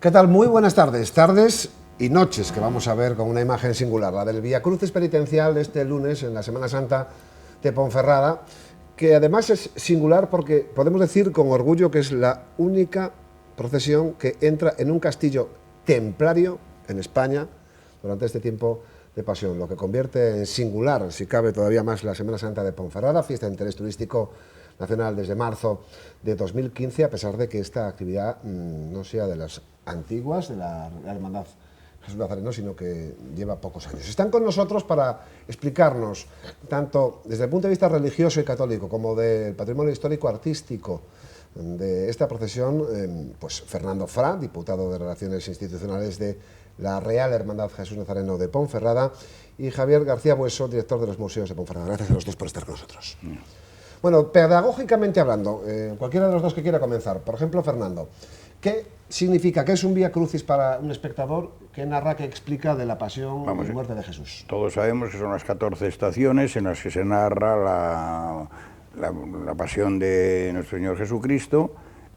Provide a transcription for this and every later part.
¿Qué tal? Muy buenas tardes. Tardes y noches que vamos a ver con una imagen singular, la del Vía Crucis penitencial este lunes en la Semana Santa de Ponferrada, que además es singular porque podemos decir con orgullo que es la única procesión que entra en un castillo templario en España durante este tiempo de pasión, lo que convierte en singular, si cabe todavía más, la Semana Santa de Ponferrada, fiesta de interés turístico nacional desde marzo de 2015, a pesar de que esta actividad no sea de las antiguas, de la Hermandad Jesús Nazareno, sino que lleva pocos años. Están con nosotros para explicarnos, tanto desde el punto de vista religioso y católico, como del patrimonio histórico artístico de esta procesión, pues Fernando Fra, diputado de Relaciones Institucionales de la Real Hermandad Jesús Nazareno de Ponferrada, y Javier García Bueso, director de los Museos de Ponferrada. Gracias a los dos por estar con nosotros. Bueno, pedagógicamente hablando, cualquiera de los dos que quiera comenzar, por ejemplo, Fernando, ¿qué significa, qué es un Vía Crucis para un espectador que narra, que explica de la pasión y muerte de Jesús? Todos sabemos que son las 14 estaciones en las que se narra la pasión de nuestro Señor Jesucristo.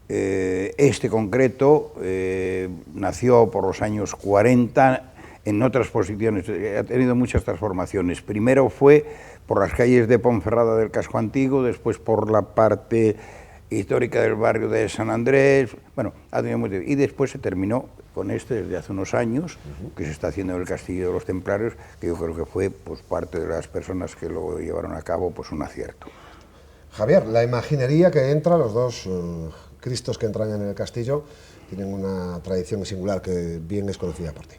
Este concreto nació por los años 40 en otras posiciones, ha tenido muchas transformaciones. Primero fue por las calles de Ponferrada del casco antiguo, después por la parte histórica del barrio de San Andrés, bueno, ha tenido mucho, y después se terminó con este desde hace unos años, que se está haciendo en el Castillo de los Templarios, que yo creo que fue pues parte de las personas que lo llevaron a cabo pues un acierto. Javier, la imaginería que entra, los dos Cristos que entran en el castillo, tienen una tradición singular que bien es conocida por ti.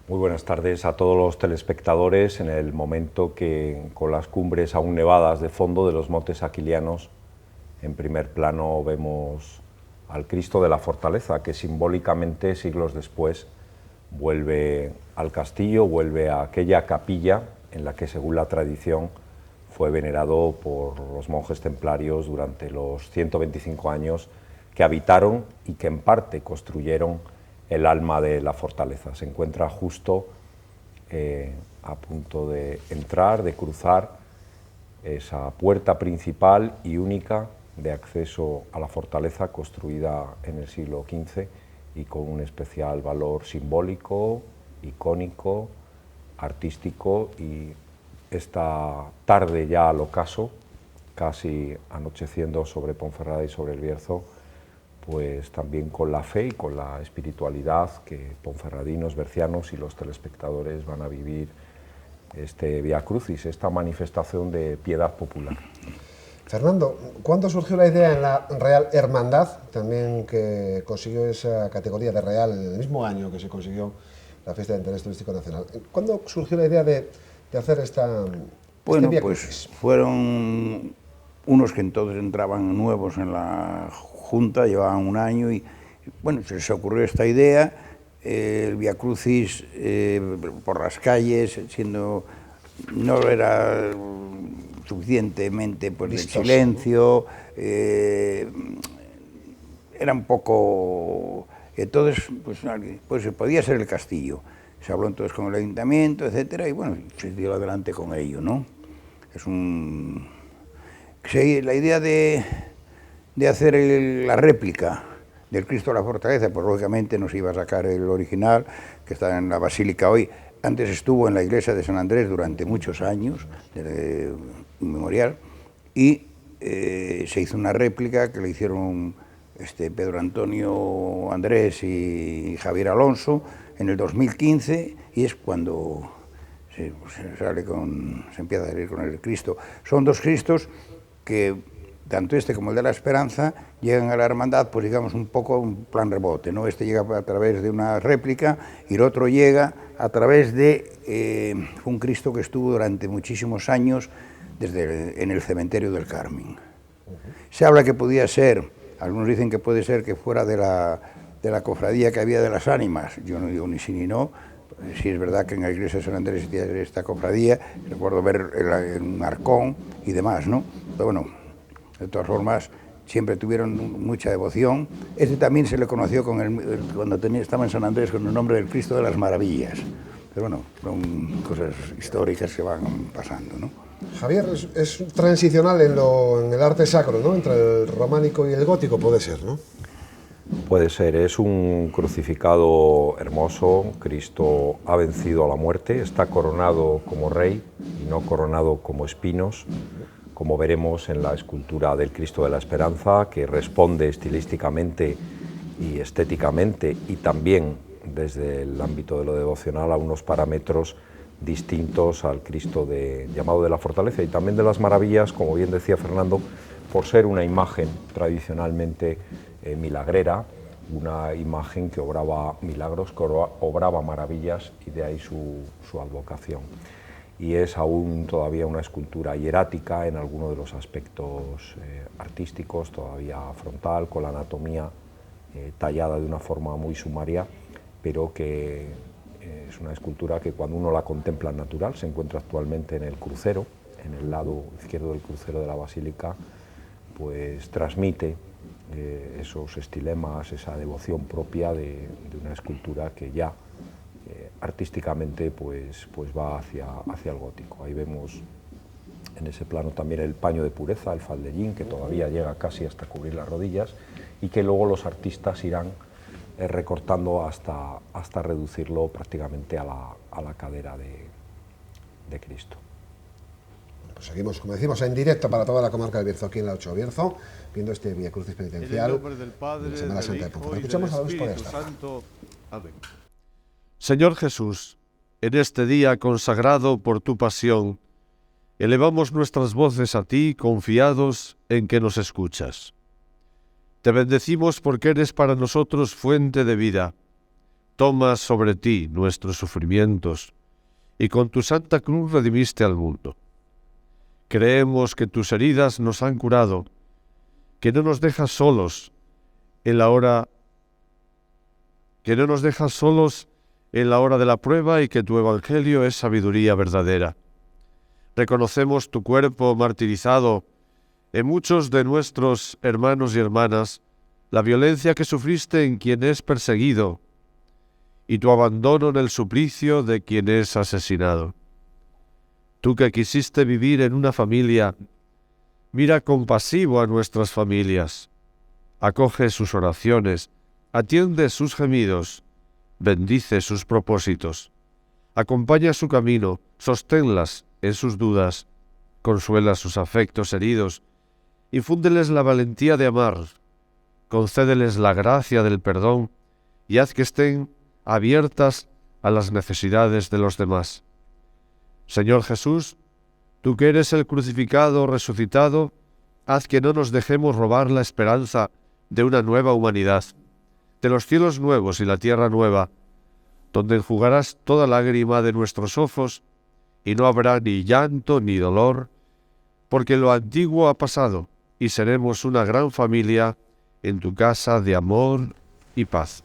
Muy buenas tardes a todos los telespectadores en el momento que, con las cumbres aún nevadas de fondo de los Montes Aquilianos, en primer plano vemos al Cristo de la Fortaleza, que simbólicamente, siglos después, vuelve al castillo, vuelve a aquella capilla en la que, según la tradición, fue venerado por los monjes templarios durante los 125 años que habitaron y que en parte construyeron el alma de la fortaleza. Se encuentra justo a punto de entrar, de cruzar esa puerta principal y única de acceso a la fortaleza, construida en el siglo XV y con un especial valor simbólico, icónico, artístico. Y esta tarde ya al ocaso, casi anocheciendo sobre Ponferrada y sobre el Bierzo, pues también con la fe y con la espiritualidad que ponferradinos, bercianos y los telespectadores van a vivir este Vía Crucis, esta manifestación de piedad popular. Fernando, ¿cuándo surgió la idea en la Real Hermandad, también que consiguió esa categoría de Real en el mismo año que se consiguió la Fiesta de Interés Turístico Nacional? ¿Cuándo surgió la idea de hacer Bueno, Vía pues Crucis? fueron unos que entonces entraban nuevos en la Junta, llevaban un año y bueno, se les ocurrió esta idea, el Vía Crucis por las calles, siendo no era suficientemente pues de silencio, era un poco, entonces pues se podía ser el castillo. Se habló entonces con el ayuntamiento, etcétera, y bueno, se dio adelante con ello, ¿no? Es la idea de hacer la réplica del Cristo de la Fortaleza, pues lógicamente no se iba a sacar el original, que está en la Basílica hoy. Antes estuvo en la iglesia de San Andrés durante muchos años, desde inmemorial, y se hizo una réplica que le hicieron Pedro Antonio Andrés y Javier Alonso en el 2015, y es cuando se empieza a salir con el Cristo. Son dos Cristos que, tanto este como el de la Esperanza, llegan a la hermandad, pues digamos un poco un plan rebote, ¿no? Este llega a través de una réplica y el otro llega a través de un Cristo que estuvo durante muchísimos años en el cementerio del Carmen. Se habla que podía ser, algunos dicen que puede ser que fuera de la cofradía que había de las ánimas, yo no digo ni sí ni no. Sí es verdad que en la iglesia de San Andrés existía esta cofradía, recuerdo ver un arcón y demás, ¿no? Pero bueno, de todas formas, siempre tuvieron mucha devoción. Este también se le conoció cuando estaba en San Andrés con el nombre del Cristo de las Maravillas. Pero bueno, son cosas históricas que van pasando, ¿no? Javier, es transicional en el arte sacro, ¿no? Entre el románico y el gótico puede ser, ¿no? Puede ser, es un crucificado hermoso. Cristo ha vencido a la muerte, está coronado como rey y no coronado como espinos, como veremos en la escultura del Cristo de la Esperanza, que responde estilísticamente y estéticamente y también desde el ámbito de lo devocional a unos parámetros distintos al Cristo llamado de la Fortaleza y también de las Maravillas, como bien decía Fernando, por ser una imagen tradicionalmente milagrera, una imagen que obraba milagros, que obraba maravillas, y de ahí su advocación. Y es aún todavía una escultura hierática en algunos de los aspectos artísticos, todavía frontal, con la anatomía tallada de una forma muy sumaria, pero que es una escultura que cuando uno la contempla en natural, se encuentra actualmente en el crucero, en el lado izquierdo del crucero de la basílica, pues transmite esos estilemas, esa devoción propia de una escultura que ya artísticamente pues va hacia el gótico. Ahí vemos en ese plano también el paño de pureza, el faldellín, que todavía llega casi hasta cubrir las rodillas y que luego los artistas irán recortando hasta reducirlo prácticamente a la cadera de Cristo. Pues seguimos, como decimos, en directo para toda la comarca del Bierzo, aquí en la 8 Bierzo, viendo este Vía Crucis penitencial en el nombre del Padre, de Semana Santa de Ponferrada. Escuchamos al obispo de Astorga. Amén. Señor Jesús, en este día consagrado por tu pasión, elevamos nuestras voces a ti, confiados en que nos escuchas. Te bendecimos porque eres para nosotros fuente de vida. Tomas sobre ti nuestros sufrimientos y con tu santa cruz redimiste al mundo. Creemos que tus heridas nos han curado, que no nos dejas solos en la hora de la prueba y que tu evangelio es sabiduría verdadera. Reconocemos tu cuerpo martirizado en muchos de nuestros hermanos y hermanas, la violencia que sufriste en quien es perseguido y tu abandono en el suplicio de quien es asesinado. Tú que quisiste vivir en una familia, mira compasivo a nuestras familias, acoge sus oraciones, atiende sus gemidos, bendice sus propósitos, acompaña su camino, sosténlas en sus dudas, consuela sus afectos heridos, infúndeles la valentía de amar, concédeles la gracia del perdón y haz que estén abiertas a las necesidades de los demás. Señor Jesús, tú que eres el crucificado resucitado, haz que no nos dejemos robar la esperanza de una nueva humanidad, de los cielos nuevos y la tierra nueva, donde enjugarás toda lágrima de nuestros ojos y no habrá ni llanto ni dolor, porque lo antiguo ha pasado y seremos una gran familia en tu casa de amor y paz.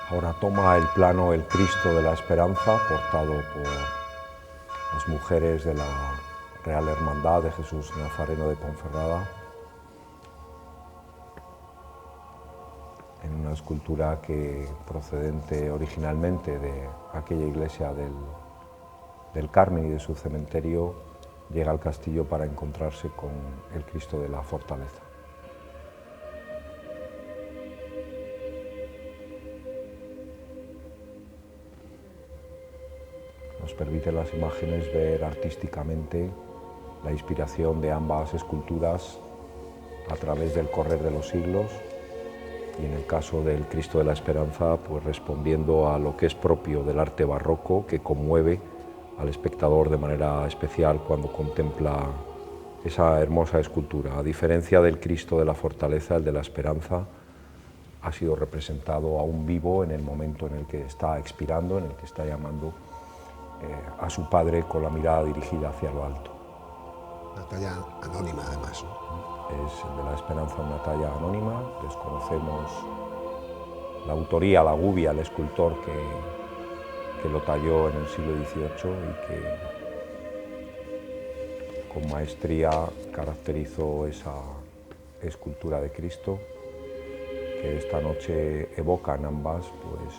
Ahora toma el plano el Cristo de la Esperanza, portado por las mujeres de la Real Hermandad de Jesús Nazareno de Ponferrada, en una escultura que procedente originalmente de aquella iglesia del Carmen y de su cementerio, llega al castillo para encontrarse con el Cristo de la Fortaleza. Nos permite las imágenes ver artísticamente la inspiración de ambas esculturas a través del correr de los siglos y en el caso del Cristo de la Esperanza, pues respondiendo a lo que es propio del arte barroco, que conmueve al espectador de manera especial cuando contempla esa hermosa escultura. A diferencia del Cristo de la Fortaleza, el de la Esperanza ha sido representado aún vivo en el momento en el que está expirando, en el que está llamando a su Padre con la mirada dirigida hacia lo alto. Una talla anónima, además, ¿no? Es el de la Esperanza, una talla anónima. Desconocemos la autoría, la gubia, el escultor que lo talló en el siglo XVIII y que con maestría caracterizó esa escultura de Cristo, que esta noche evocan ambas, pues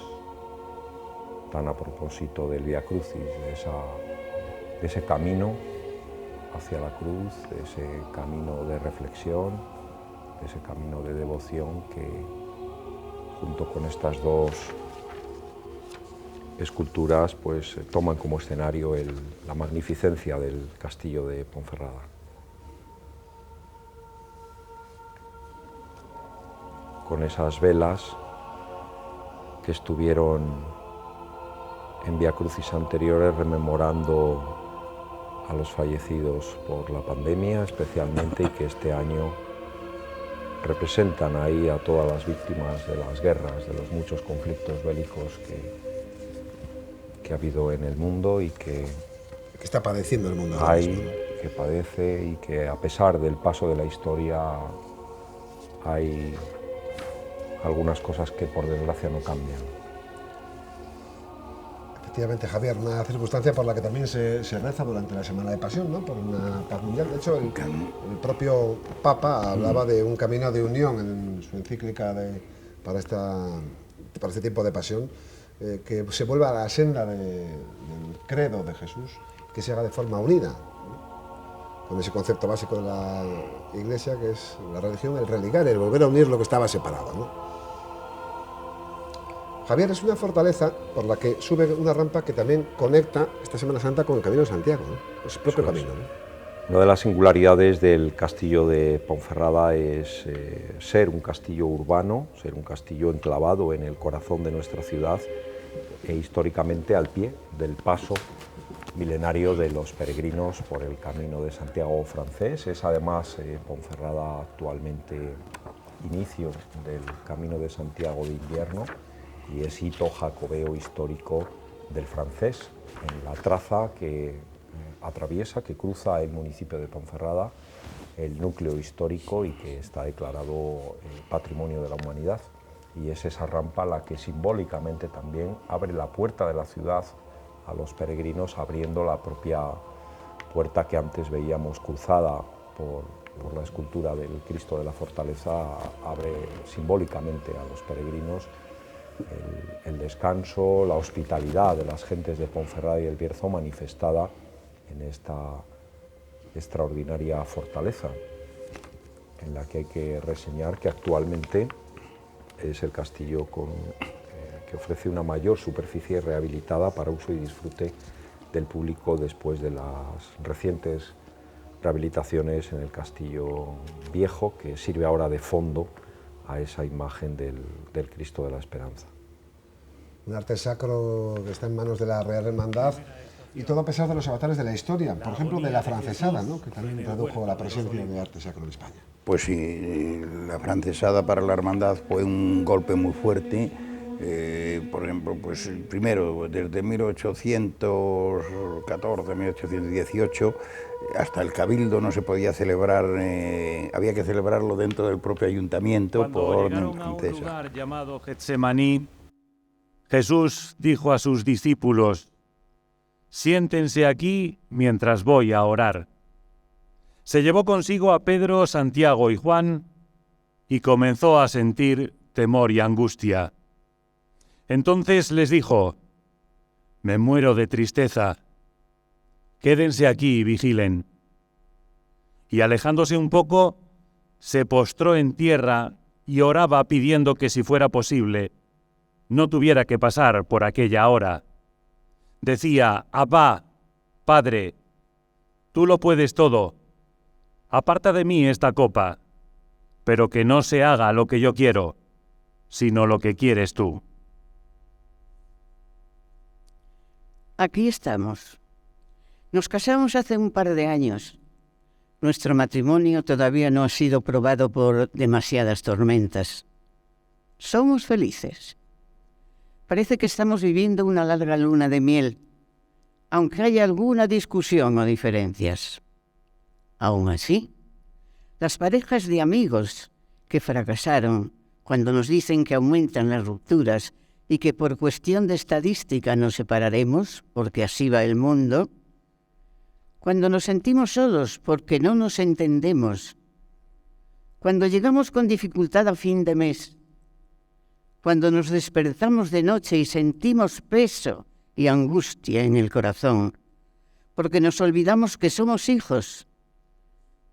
tan a propósito del Vía Crucis, de ese camino hacia la cruz, de ese camino de reflexión, de ese camino de devoción que, junto con estas dos esculturas, pues toman como escenario la magnificencia del castillo de Ponferrada. Con esas velas que estuvieron en Vía Crucis anteriores rememorando a los fallecidos por la pandemia especialmente, y que este año representan ahí a todas las víctimas de las guerras, de los muchos conflictos bélicos que ha habido en el mundo y que está padeciendo el mundo ahora mismo, ¿no? que padece, y que a pesar del paso de la historia hay algunas cosas que por desgracia no cambian. Efectivamente, Javier, una circunstancia por la que también se reza durante la Semana de Pasión, ¿no? Por una paz mundial. De hecho, el propio Papa hablaba de un camino de unión en su encíclica para este tiempo de pasión, que se vuelva a la senda del credo de Jesús, que se haga de forma unida, ¿no? Con ese concepto básico de la Iglesia, que es la religión, el religar, el volver a unir lo que estaba separado, ¿no? Javier, es una fortaleza por la que sube una rampa que también conecta esta Semana Santa con el Camino de Santiago, ¿no? Es el propio camino, ¿no? Una de las singularidades del castillo de Ponferrada es ser un castillo urbano, ser un castillo enclavado en el corazón de nuestra ciudad e históricamente al pie del paso milenario de los peregrinos por el Camino de Santiago francés. Es además Ponferrada actualmente inicio del Camino de Santiago de invierno, y es hito jacobeo histórico del francés, en la traza que atraviesa, que cruza el municipio de Ponferrada, el núcleo histórico, y que está declarado Patrimonio de la Humanidad. Y es esa rampa la que simbólicamente también abre la puerta de la ciudad a los peregrinos, abriendo la propia puerta que antes veíamos cruzada por la escultura del Cristo de la Fortaleza, abre simbólicamente a los peregrinos el descanso, la hospitalidad de las gentes de Ponferrada y el Bierzo, manifestada en esta extraordinaria fortaleza, en la que hay que reseñar que actualmente es el castillo que ofrece una mayor superficie rehabilitada para uso y disfrute del público después de las recientes rehabilitaciones en el castillo viejo, que sirve ahora de fondo a esa imagen del Cristo de la Esperanza. Un arte sacro que está en manos de la Real Hermandad, y todo a pesar de los avatares de la historia, por ejemplo de la francesada, ¿no? Que también redujo la presencia de arte sacro en España. Pues sí, la francesada para la hermandad fue un golpe muy fuerte. Por ejemplo, pues primero, desde 1814, 1818, hasta el Cabildo no se podía celebrar, había que celebrarlo dentro del propio ayuntamiento por orden francesa. Cuando llegaron a un lugar llamado Getsemaní, Jesús dijo a sus discípulos: «Siéntense aquí mientras voy a orar». Se llevó consigo a Pedro, Santiago y Juan y comenzó a sentir temor y angustia. Entonces les dijo: «Me muero de tristeza. Quédense aquí y vigilen». Y alejándose un poco, se postró en tierra y oraba pidiendo que, si fuera posible, no tuviera que pasar por aquella hora. Decía: «Abba, Padre, tú lo puedes todo. Aparta de mí esta copa, pero que no se haga lo que yo quiero, sino lo que quieres tú». Aquí estamos. Nos casamos hace un par de años. Nuestro matrimonio todavía no ha sido probado por demasiadas tormentas. Somos felices. Parece que estamos viviendo una larga luna de miel, aunque haya alguna discusión o diferencias. Aún así, las parejas de amigos que fracasaron cuando nos dicen que aumentan las rupturas y que por cuestión de estadística nos separaremos, porque así va el mundo, cuando nos sentimos solos porque no nos entendemos, cuando llegamos con dificultad a fin de mes, cuando nos despertamos de noche y sentimos peso y angustia en el corazón, porque nos olvidamos que somos hijos,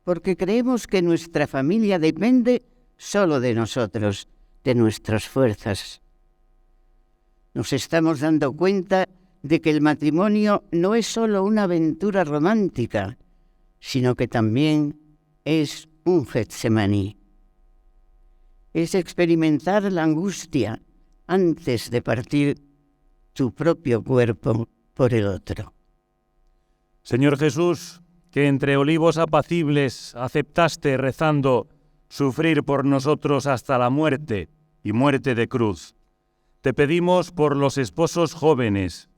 porque creemos que nuestra familia depende solo de nosotros, de nuestras fuerzas. Nos estamos dando cuenta de que el matrimonio no es solo una aventura romántica, sino que también es un Getsemaní. Es experimentar la angustia antes de partir tu propio cuerpo por el otro. Señor Jesús, que entre olivos apacibles aceptaste rezando sufrir por nosotros hasta la muerte y muerte de cruz, te pedimos por los esposos jóvenes,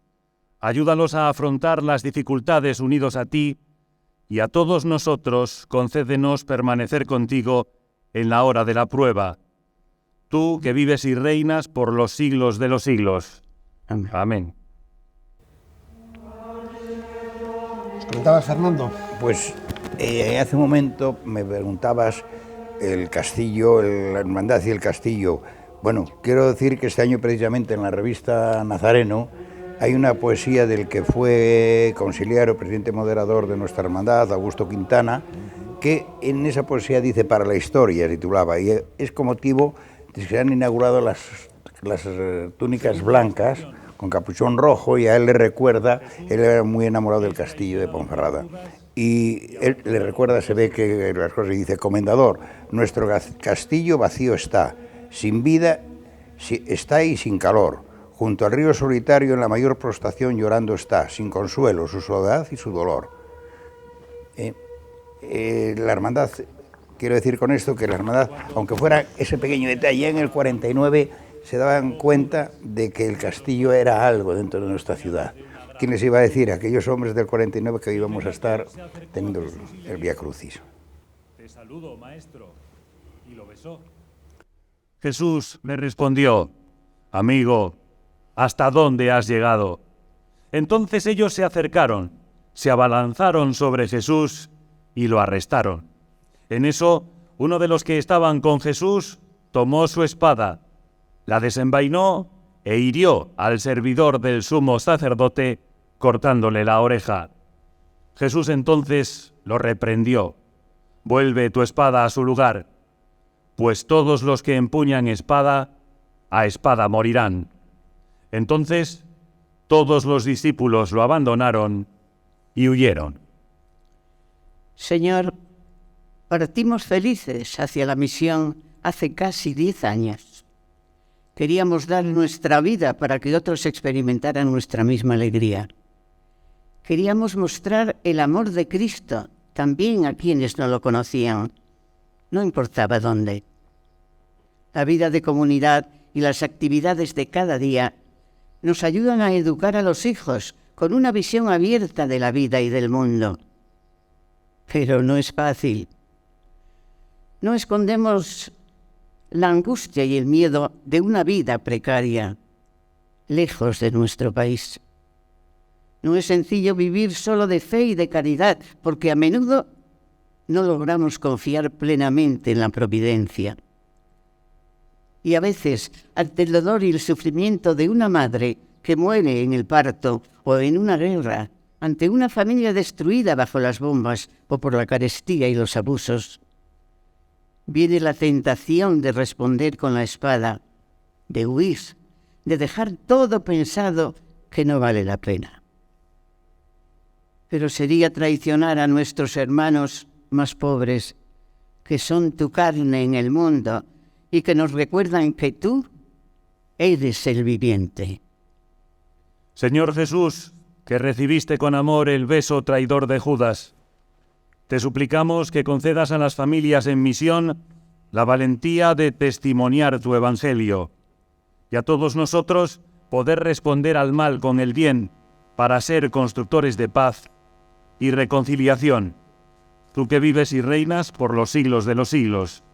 ayúdalos a afrontar las dificultades unidos a ti, y a todos nosotros concédenos permanecer contigo en la hora de la prueba, tú que vives y reinas por los siglos de los siglos. Amén. Amén. ¿Nos comentabas, Fernando? Pues hace un momento me preguntabas el castillo, la hermandad y el castillo. Bueno, quiero decir que este año precisamente en la revista Nazareno hay una poesía del que fue conciliar presidente moderador de nuestra hermandad, Augusto Quintana, que en esa poesía dice "para la historia", titulaba, y es con motivo de que se han inaugurado las túnicas blancas con capuchón rojo, y a él le recuerda, él era muy enamorado del castillo de Ponferrada, y él le recuerda, se ve que las cosas dice: "Comendador, nuestro castillo vacío está, sin vida está y sin calor. Junto al río solitario en la mayor prostración llorando está, sin consuelo, su soledad y su dolor". La hermandad, quiero decir con esto que la hermandad, aunque fuera ese pequeño detalle, en el 49 se daban cuenta de que el castillo era algo dentro de nuestra ciudad. ¿Quién les iba a decir a aquellos hombres del 49 que íbamos a estar teniendo el Vía Crucis? Te saludo, maestro. Y lo besó. Jesús le respondió: "Amigo, ¿hasta dónde has llegado?". Entonces ellos se acercaron, se abalanzaron sobre Jesús y lo arrestaron. En eso, uno de los que estaban con Jesús tomó su espada, la desenvainó e hirió al servidor del sumo sacerdote, cortándole la oreja. Jesús entonces lo reprendió: "Vuelve tu espada a su lugar, pues todos los que empuñan espada, a espada morirán". Entonces todos los discípulos lo abandonaron y huyeron. Señor, partimos felices hacia la misión hace casi 10 años. Queríamos dar nuestra vida para que otros experimentaran nuestra misma alegría. Queríamos mostrar el amor de Cristo también a quienes no lo conocían, no importaba dónde. La vida de comunidad y las actividades de cada día nos ayudan a educar a los hijos con una visión abierta de la vida y del mundo. Pero no es fácil. No escondemos la angustia y el miedo de una vida precaria, lejos de nuestro país. No es sencillo vivir solo de fe y de caridad, porque a menudo no logramos confiar plenamente en la providencia. Y a veces, ante el dolor y el sufrimiento de una madre que muere en el parto o en una guerra, ante una familia destruida bajo las bombas o por la carestía y los abusos, viene la tentación de responder con la espada, de huir, de dejar todo pensado que no vale la pena. Pero sería traicionar a nuestros hermanos más pobres, que son tu carne en el mundo y que nos recuerdan que tú eres el viviente. Señor Jesús, que recibiste con amor el beso traidor de Judas, te suplicamos que concedas a las familias en misión la valentía de testimoniar tu evangelio, y a todos nosotros poder responder al mal con el bien para ser constructores de paz y reconciliación, tú que vives y reinas por los siglos de los siglos.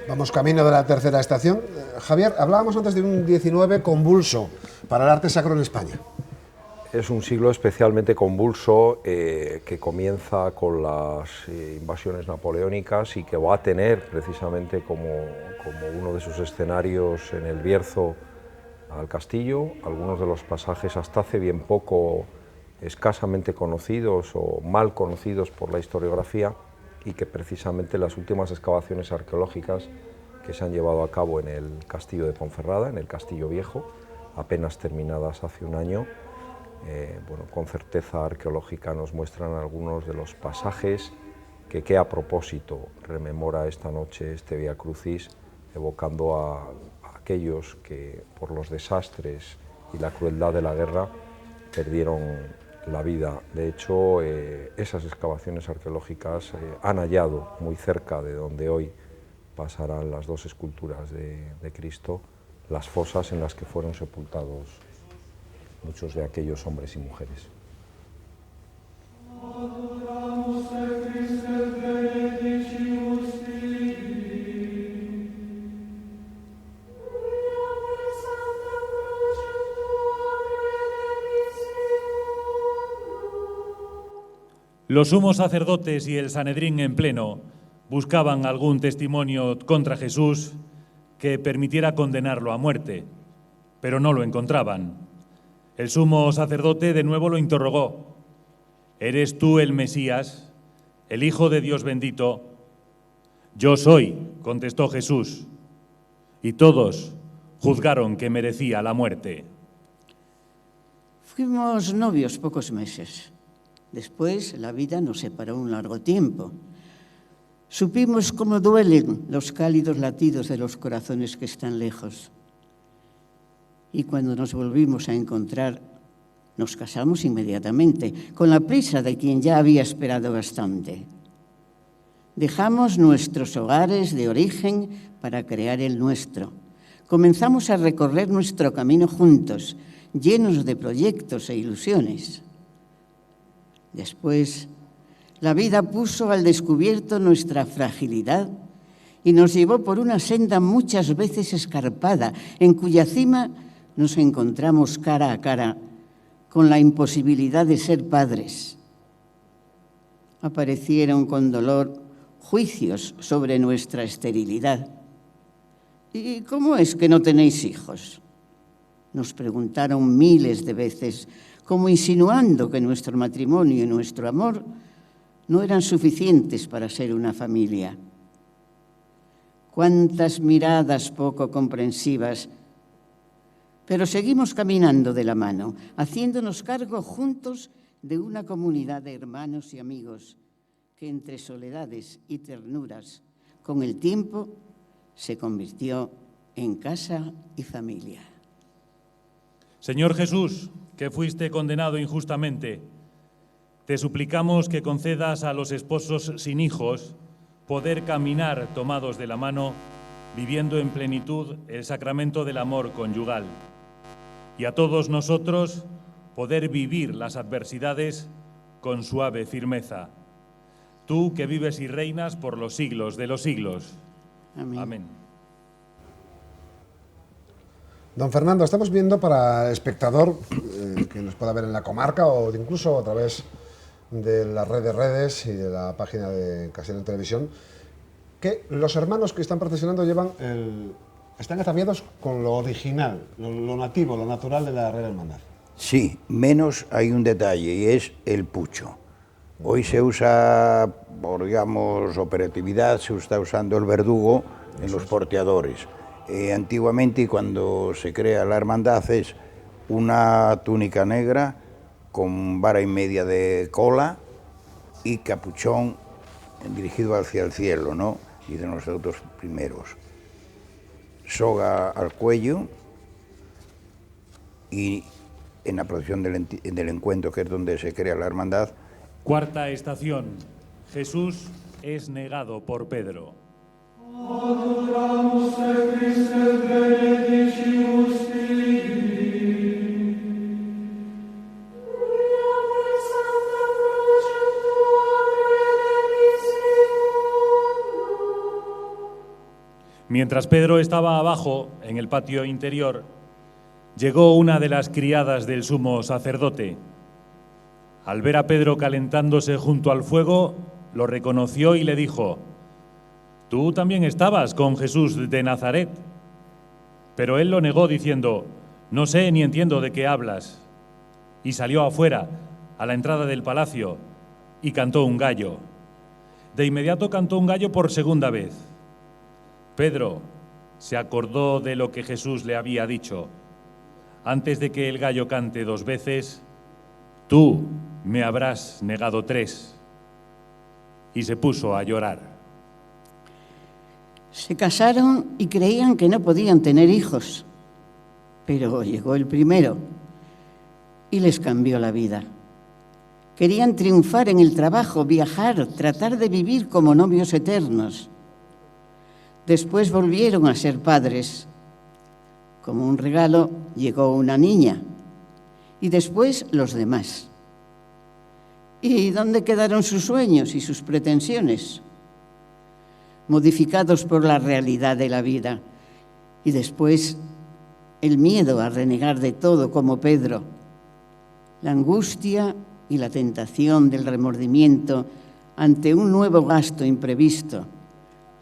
Vamos camino de la tercera estación. Javier, hablábamos antes de un 19 convulso para el arte sacro en España. Es un siglo especialmente convulso que comienza con las invasiones napoleónicas y que va a tener precisamente como uno de sus escenarios en el Bierzo al castillo, algunos de los pasajes hasta hace bien poco escasamente conocidos o mal conocidos por la historiografía, y que precisamente las últimas excavaciones arqueológicas que se han llevado a cabo en el castillo de Ponferrada, en el castillo viejo, apenas terminadas hace un año, bueno, con certeza arqueológica nos muestran algunos de los pasajes que a propósito rememora esta noche este Vía Crucis, evocando a aquellos que por los desastres y la crueldad de la guerra perdieron la vida. De hecho, esas excavaciones arqueológicas han hallado muy cerca de donde hoy pasarán las dos esculturas de Cristo, las fosas en las que fueron sepultados muchos de aquellos hombres y mujeres. Los sumos sacerdotes y el Sanedrín en pleno buscaban algún testimonio contra Jesús que permitiera condenarlo a muerte, pero no lo encontraban. El sumo sacerdote de nuevo lo interrogó. ¿Eres tú el Mesías, el Hijo de Dios bendito? Yo soy, contestó Jesús, y todos juzgaron que merecía la muerte. Fuimos novios pocos meses. Después la vida nos separó un largo tiempo. Supimos cómo duelen los cálidos latidos de los corazones que están lejos. Y cuando nos volvimos a encontrar, nos casamos inmediatamente, con la prisa de quien ya había esperado bastante. Dejamos nuestros hogares de origen para crear el nuestro. Comenzamos a recorrer nuestro camino juntos, llenos de proyectos e ilusiones. Después, la vida puso al descubierto nuestra fragilidad y nos llevó por una senda muchas veces escarpada, en cuya cima nos encontramos cara a cara con la imposibilidad de ser padres. Aparecieron con dolor juicios sobre nuestra esterilidad. ¿Y cómo es que no tenéis hijos?, nos preguntaron miles de veces, como insinuando que nuestro matrimonio y nuestro amor no eran suficientes para ser una familia. Cuántas miradas poco comprensivas, pero seguimos caminando de la mano, haciéndonos cargo juntos de una comunidad de hermanos y amigos que entre soledades y ternuras, con el tiempo, se convirtió en casa y familia. Señor Jesús, que fuiste condenado injustamente, te suplicamos que concedas a los esposos sin hijos poder caminar tomados de la mano, viviendo en plenitud el sacramento del amor conyugal, y a todos nosotros poder vivir las adversidades con suave firmeza. Tú que vives y reinas por los siglos de los siglos. Amén. Amén. Don Fernando, estamos viendo para el espectador que nos pueda ver en la comarca o incluso a través de las redes y de la página de Castellón Televisión, que los hermanos que están procesionando están ataviados con lo original, lo nativo, lo natural de la Real Hermandad. Sí, menos hay un detalle y es el pucho. Hoy se usa, por digamos, operatividad, se está usando el verdugo en los porteadores. Antiguamente, cuando se crea la hermandad, es una túnica negra con vara y media de cola y capuchón dirigido hacia el cielo, ¿no? Y de nosotros primeros. Soga al cuello y en la procesión del encuentro, que es donde se crea la hermandad. Cuarta estación. Jesús es negado por Pedro. Mientras Pedro estaba abajo, en el patio interior, Llegó una de las criadas del sumo sacerdote. Al ver a Pedro calentándose junto al fuego, lo reconoció y le dijo: «Tú también estabas con Jesús de Nazaret». Pero él lo negó diciendo: «No sé ni entiendo de qué hablas». Y salió afuera, a la entrada del palacio, y cantó un gallo. De inmediato cantó un gallo por segunda vez. Pedro se acordó de lo que Jesús le había dicho: «Antes de que el gallo cante 2 veces, tú me habrás negado 3». Y se puso a llorar. Se casaron y creían que no podían tener hijos, pero llegó el primero y les cambió la vida. Querían triunfar en el trabajo, viajar, tratar de vivir como novios eternos. Después volvieron a ser padres. Como un regalo llegó una niña y después los demás. ¿Y dónde quedaron sus sueños y sus pretensiones? Modificados por la realidad de la vida. Y después el miedo a renegar de todo como Pedro. La angustia y la tentación del remordimiento ante un nuevo gasto imprevisto.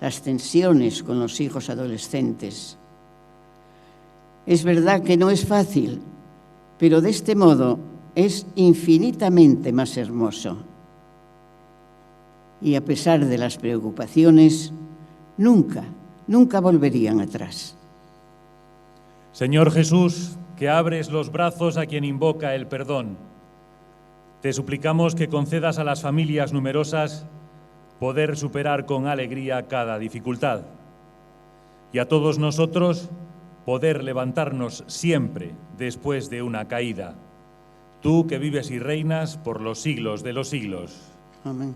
Las tensiones con los hijos adolescentes. Es verdad que no es fácil, pero de este modo es infinitamente más hermoso. Y a pesar de las preocupaciones, nunca volverían atrás. Señor Jesús, que abres los brazos a quien invoca el perdón, te suplicamos que concedas a las familias numerosas poder superar con alegría cada dificultad, y a todos nosotros poder levantarnos siempre después de una caída. Tú que vives y reinas por los siglos de los siglos. Amén.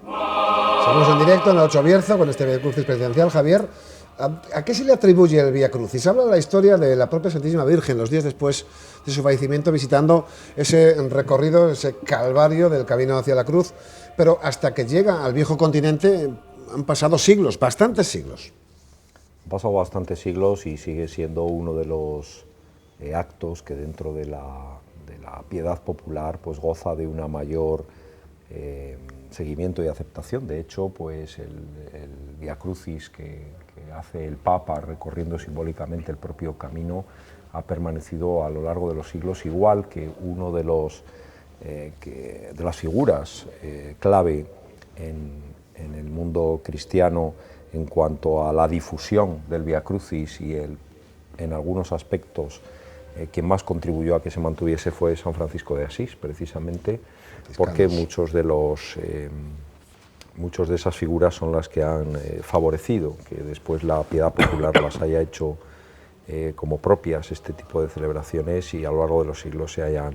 Estamos en directo en la 8 Bierzo con este Via Crucis presidencial. Javier, ¿a qué se le atribuye el Via Crucis? Habla de la historia de la propia Santísima Virgen, los días después de su fallecimiento, visitando ese recorrido, ese calvario del camino hacia la cruz, pero hasta que llega al viejo continente han pasado siglos, bastantes siglos. Han pasado bastantes siglos y sigue siendo uno de los actos que dentro de la piedad popular pues goza de una mayor seguimiento y aceptación. De hecho, pues el Via Crucis que hace el Papa recorriendo simbólicamente el propio camino ha permanecido a lo largo de los siglos, igual que uno de las figuras clave en el mundo cristiano en cuanto a la difusión del Via Crucis y en algunos aspectos quien más contribuyó a que se mantuviese fue San Francisco de Asís, precisamente porque muchos de esas figuras son las que han favorecido que después la piedad popular las haya hecho como propias este tipo de celebraciones y a lo largo de los siglos se hayan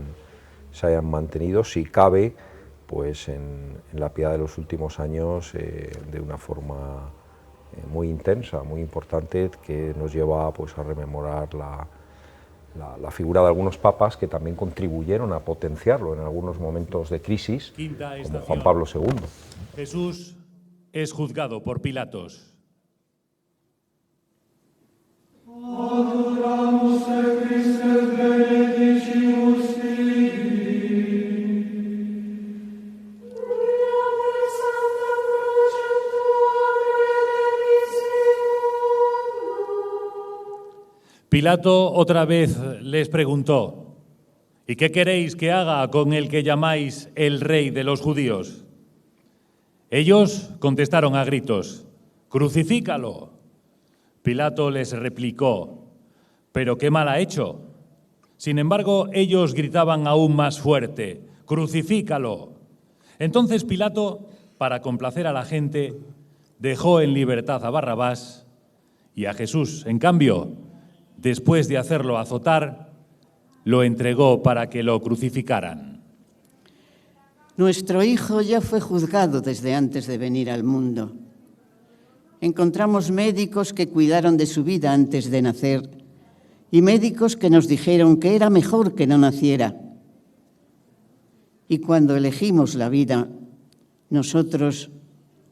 mantenido, si cabe, pues en la piedad de los últimos años de una forma muy intensa, muy importante, que nos lleva pues a rememorar la figura de algunos papas que también contribuyeron a potenciarlo en algunos momentos de crisis, como Juan Pablo II. Jesús es juzgado por Pilatos. Pilato otra vez les preguntó: ¿y qué queréis que haga con el que llamáis el rey de los judíos? Ellos contestaron a gritos: ¡crucifícalo! Pilato les replicó: ¿pero qué mal ha hecho? Sin embargo, ellos gritaban aún más fuerte: ¡crucifícalo! Entonces Pilato, para complacer a la gente, dejó en libertad a Barrabás y a Jesús, en cambio, después de hacerlo azotar, lo entregó para que lo crucificaran. Nuestro Hijo ya fue juzgado desde antes de venir al mundo. Encontramos médicos que cuidaron de su vida antes de nacer y médicos que nos dijeron que era mejor que no naciera. Y cuando elegimos la vida, nosotros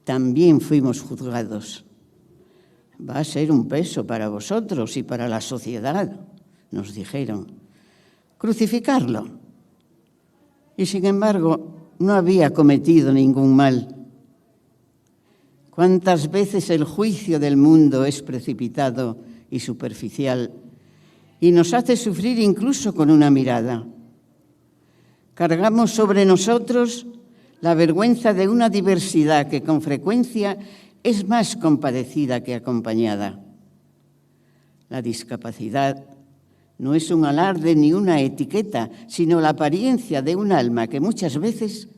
también fuimos juzgados. Va a ser un peso para vosotros y para la sociedad, nos dijeron, crucificarlo. Y sin embargo, no había cometido ningún mal. ¿Cuántas veces el juicio del mundo es precipitado y superficial y nos hace sufrir incluso con una mirada? Cargamos sobre nosotros la vergüenza de una diversidad que con frecuencia es más compadecida que acompañada. La discapacidad no es un alarde ni una etiqueta, sino la apariencia de un alma que muchas veces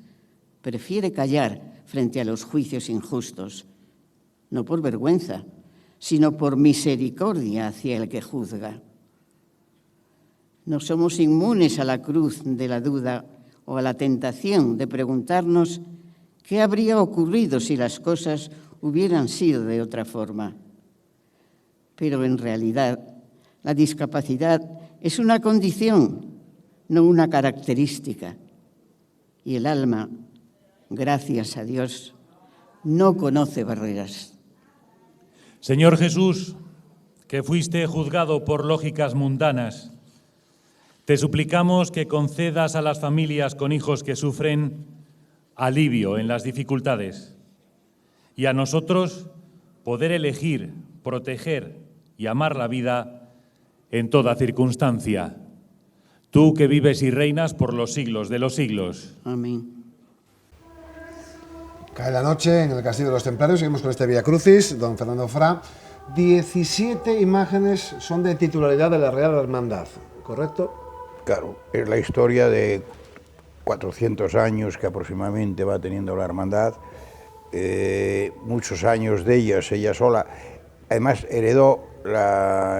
prefiere callar frente a los juicios injustos, no por vergüenza, sino por misericordia hacia el que juzga. No somos inmunes a la cruz de la duda o a la tentación de preguntarnos qué habría ocurrido si las cosas hubieran sido de otra forma. Pero en realidad, la discapacidad es una condición, no una característica. Y el alma, gracias a Dios, no conoce barreras. Señor Jesús, que fuiste juzgado por lógicas mundanas, te suplicamos que concedas a las familias con hijos que sufren alivio en las dificultades y a nosotros poder elegir, proteger y amar la vida en toda circunstancia. Tú que vives y reinas por los siglos de los siglos. Amén. Cae la noche en el Castillo de los Templarios, seguimos con este Vía Crucis, don Fernando Fra. 17 imágenes son de titularidad de la Real Hermandad, ¿correcto? Claro, es la historia de 400 años que aproximadamente va teniendo la hermandad, muchos años de ellas, ella sola. Además, heredó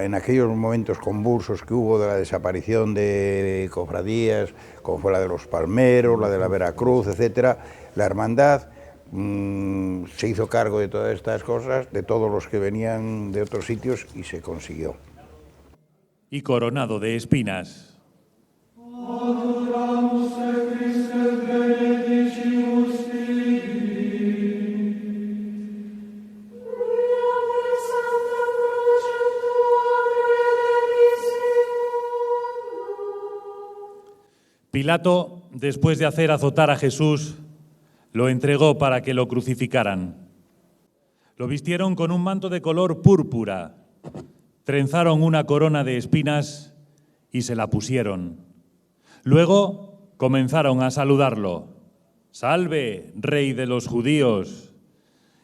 en aquellos momentos convulsos que hubo de la desaparición de cofradías, como fue la de los Palmeros, la de la Veracruz, etcétera. La hermandad se hizo cargo de todas estas cosas, de todos los que venían de otros sitios, y se consiguió. Y coronado de espinas. Pilato, después de hacer azotar a Jesús, lo entregó para que lo crucificaran. Lo vistieron con un manto de color púrpura, trenzaron una corona de espinas y se la pusieron. Luego comenzaron a saludarlo. «Salve, rey de los judíos»,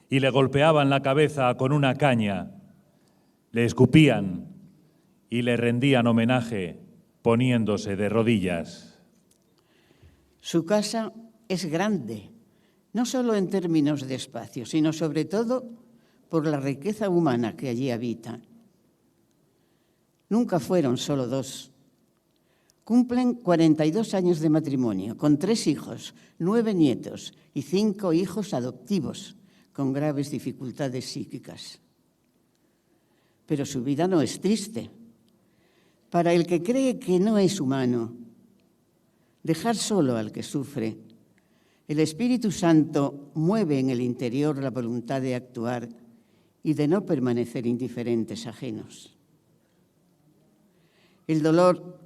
y le golpeaban la cabeza con una caña, le escupían y le rendían homenaje poniéndose de rodillas. Su casa es grande, no solo en términos de espacio, sino sobre todo por la riqueza humana que allí habita. Nunca fueron solo dos. Cumplen 42 años de matrimonio, con 3 hijos, 9 nietos y 5 hijos adoptivos con graves dificultades psíquicas. Pero su vida no es triste. Para el que cree que no es humano, dejar solo al que sufre, el Espíritu Santo mueve en el interior la voluntad de actuar y de no permanecer indiferentes ajenos. El dolor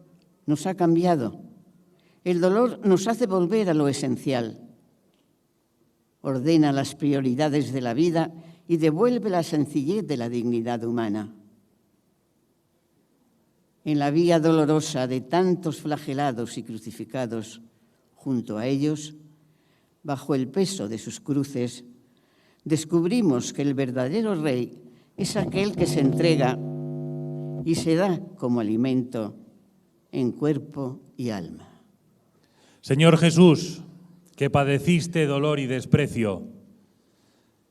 nos ha cambiado. El dolor nos hace volver a lo esencial. Ordena las prioridades de la vida y devuelve la sencillez de la dignidad humana. En la vía dolorosa de tantos flagelados y crucificados, junto a ellos, bajo el peso de sus cruces, descubrimos que el verdadero Rey es aquel que se entrega y se da como alimento en cuerpo y alma. Señor Jesús, que padeciste dolor y desprecio,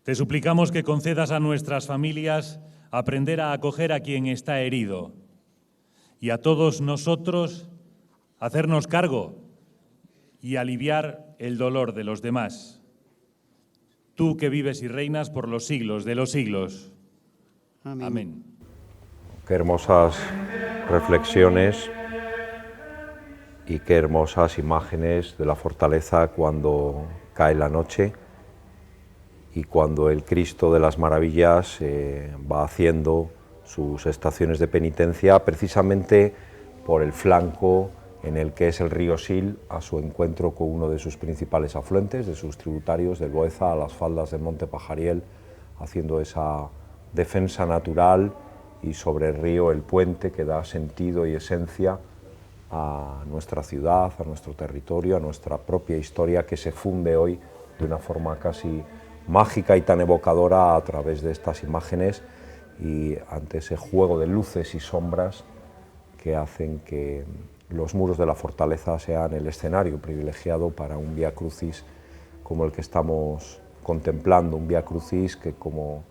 te suplicamos que concedas a nuestras familias aprender a acoger a quien está herido y a todos nosotros hacernos cargo y aliviar el dolor de los demás. Tú que vives y reinas por los siglos de los siglos. Amén. Amén. Qué hermosas reflexiones y qué hermosas imágenes de la fortaleza cuando cae la noche. y cuando el Cristo de las Maravillas va haciendo sus estaciones de penitencia precisamente por el flanco en el que es el río Sil, a su encuentro con uno de sus principales afluentes, de sus tributarios, del Boeza, a las faldas del Monte Pajariel, haciendo esa defensa natural, y sobre el río el puente que da sentido y esencia a nuestra ciudad, a nuestro territorio, a nuestra propia historia, que se funde hoy de una forma casi mágica y tan evocadora a través de estas imágenes y ante ese juego de luces y sombras que hacen que los muros de la fortaleza sean el escenario privilegiado para un Vía Crucis como el que estamos contemplando, un Vía Crucis que, como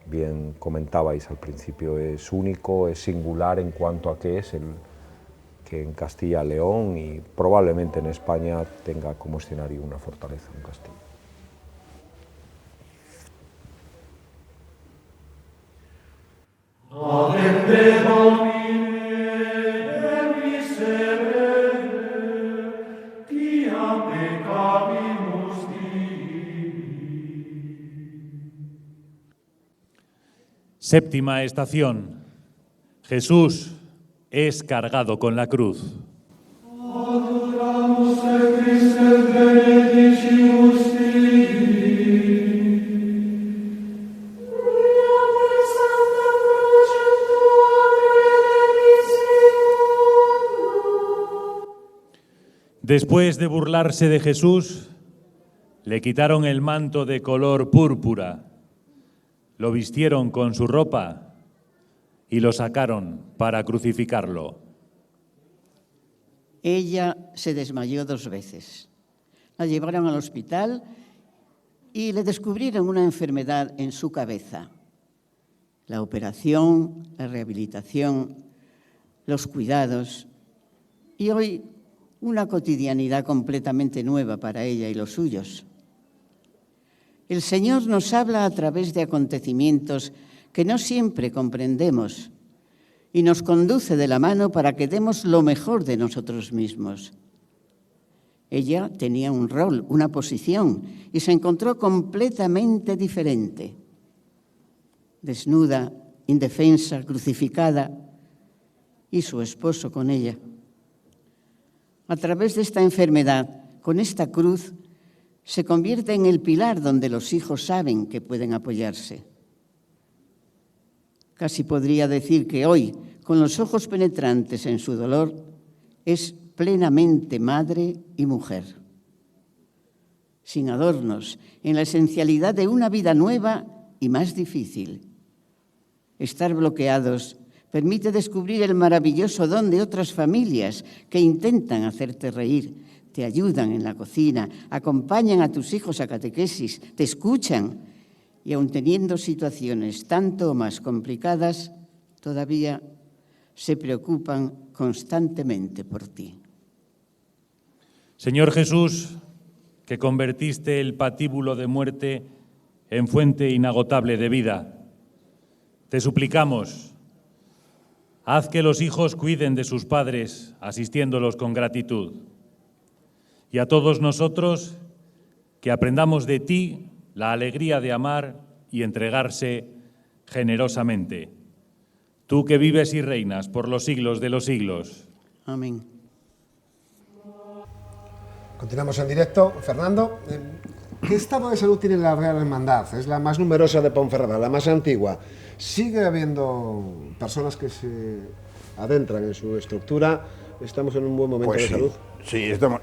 bien comentabais al principio, es único, es singular en cuanto a que es el que en Castilla y León y probablemente en España tenga como escenario una fortaleza, un castillo. Séptima estación. Jesús es cargado con la cruz. Después de burlarse de Jesús, le quitaron el manto de color púrpura, lo vistieron con su ropa y lo sacaron para crucificarlo. Ella se desmayó 2 veces. La llevaron al hospital y le descubrieron una enfermedad en su cabeza. La operación, la rehabilitación, los cuidados y hoy una cotidianidad completamente nueva para ella y los suyos. El Señor nos habla a través de acontecimientos que no siempre comprendemos y nos conduce de la mano para que demos lo mejor de nosotros mismos. Ella tenía un rol, una posición, y se encontró completamente diferente. Desnuda, indefensa, crucificada, y su esposo con ella. A través de esta enfermedad, con esta cruz, se convierte en el pilar donde los hijos saben que pueden apoyarse. Casi podría decir que hoy, con los ojos penetrantes en su dolor, es plenamente madre y mujer. Sin adornos, en la esencialidad de una vida nueva y más difícil. Estar bloqueados permite descubrir el maravilloso don de otras familias que intentan hacerte reír, te ayudan en la cocina, acompañan a tus hijos a catequesis, te escuchan y aun teniendo situaciones tanto o más complicadas, todavía se preocupan constantemente por ti. Señor Jesús, que convertiste el patíbulo de muerte en fuente inagotable de vida, te suplicamos, haz que los hijos cuiden de sus padres, asistiéndolos con gratitud. Y a todos nosotros, que aprendamos de ti la alegría de amar y entregarse generosamente. Tú que vives y reinas por los siglos de los siglos. Amén. Continuamos en directo. Fernando, ¿qué estado de salud tiene la Real Hermandad? Es la más numerosa de Ponferrada, la más antigua. ¿Sigue habiendo personas que se adentran en su estructura? ¿Estamos en un buen momento de salud? Sí, estamos.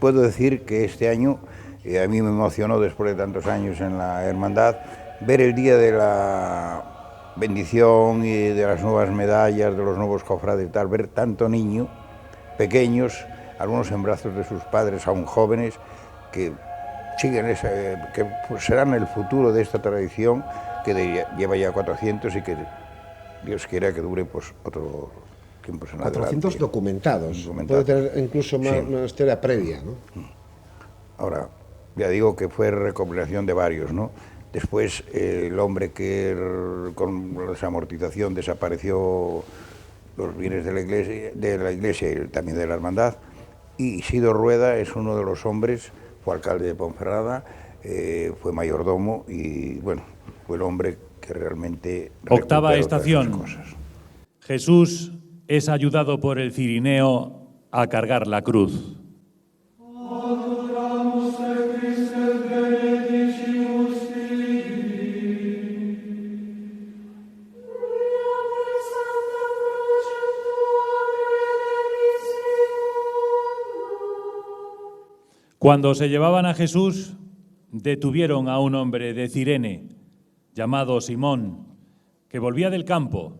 Puedo decir que este año, a mí me emocionó después de tantos años en la hermandad, ver el día de la bendición y de las nuevas medallas, de los nuevos cofrades y tal, ver tanto niño, pequeños, algunos en brazos de sus padres, aún jóvenes, que siguen que serán el futuro de esta tradición que lleva ya 400 y que Dios quiera que dure pues otro tiempo en 400 documentados. Puede tener incluso más, una historia previa, ¿no? Ahora, ya digo que fue recopilación de varios, ¿no? Después el hombre que con la desamortización desapareció los bienes de la iglesia y también de la hermandad, y Isidro Rueda es uno de los hombres, fue alcalde de Ponferrada, fue mayordomo y bueno, fue el hombre que realmente Octava recuperó todas esas estación. cosas. Jesús es ayudado por el cirineo a cargar la cruz. Cuando se llevaban a Jesús, detuvieron a un hombre de Cirene, llamado Simón, que volvía del campo,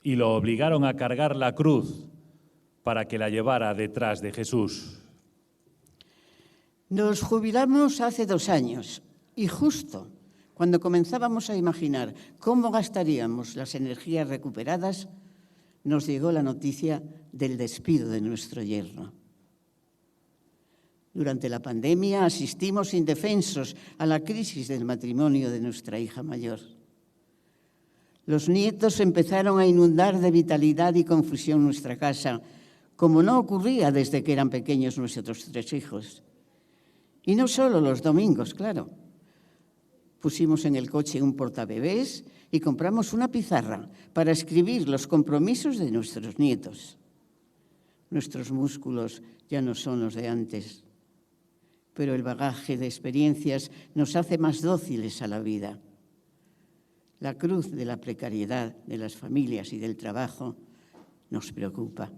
y lo obligaron a cargar la cruz para que la llevara detrás de Jesús. Nos jubilamos hace 2 años y justo cuando comenzábamos a imaginar cómo gastaríamos las energías recuperadas, nos llegó la noticia del despido de nuestro yerno. Durante la pandemia asistimos indefensos a la crisis del matrimonio de nuestra hija mayor. Los nietos empezaron a inundar de vitalidad y confusión nuestra casa, como no ocurría desde que eran pequeños nuestros 3 hijos. Y no solo los domingos, claro. Pusimos en el coche un portabebés y compramos una pizarra para escribir los compromisos de nuestros nietos. Nuestros músculos ya no son los de antes, pero el bagaje de experiencias nos hace más dóciles a la vida. La cruz de la precariedad de las familias y del trabajo nos preocupa.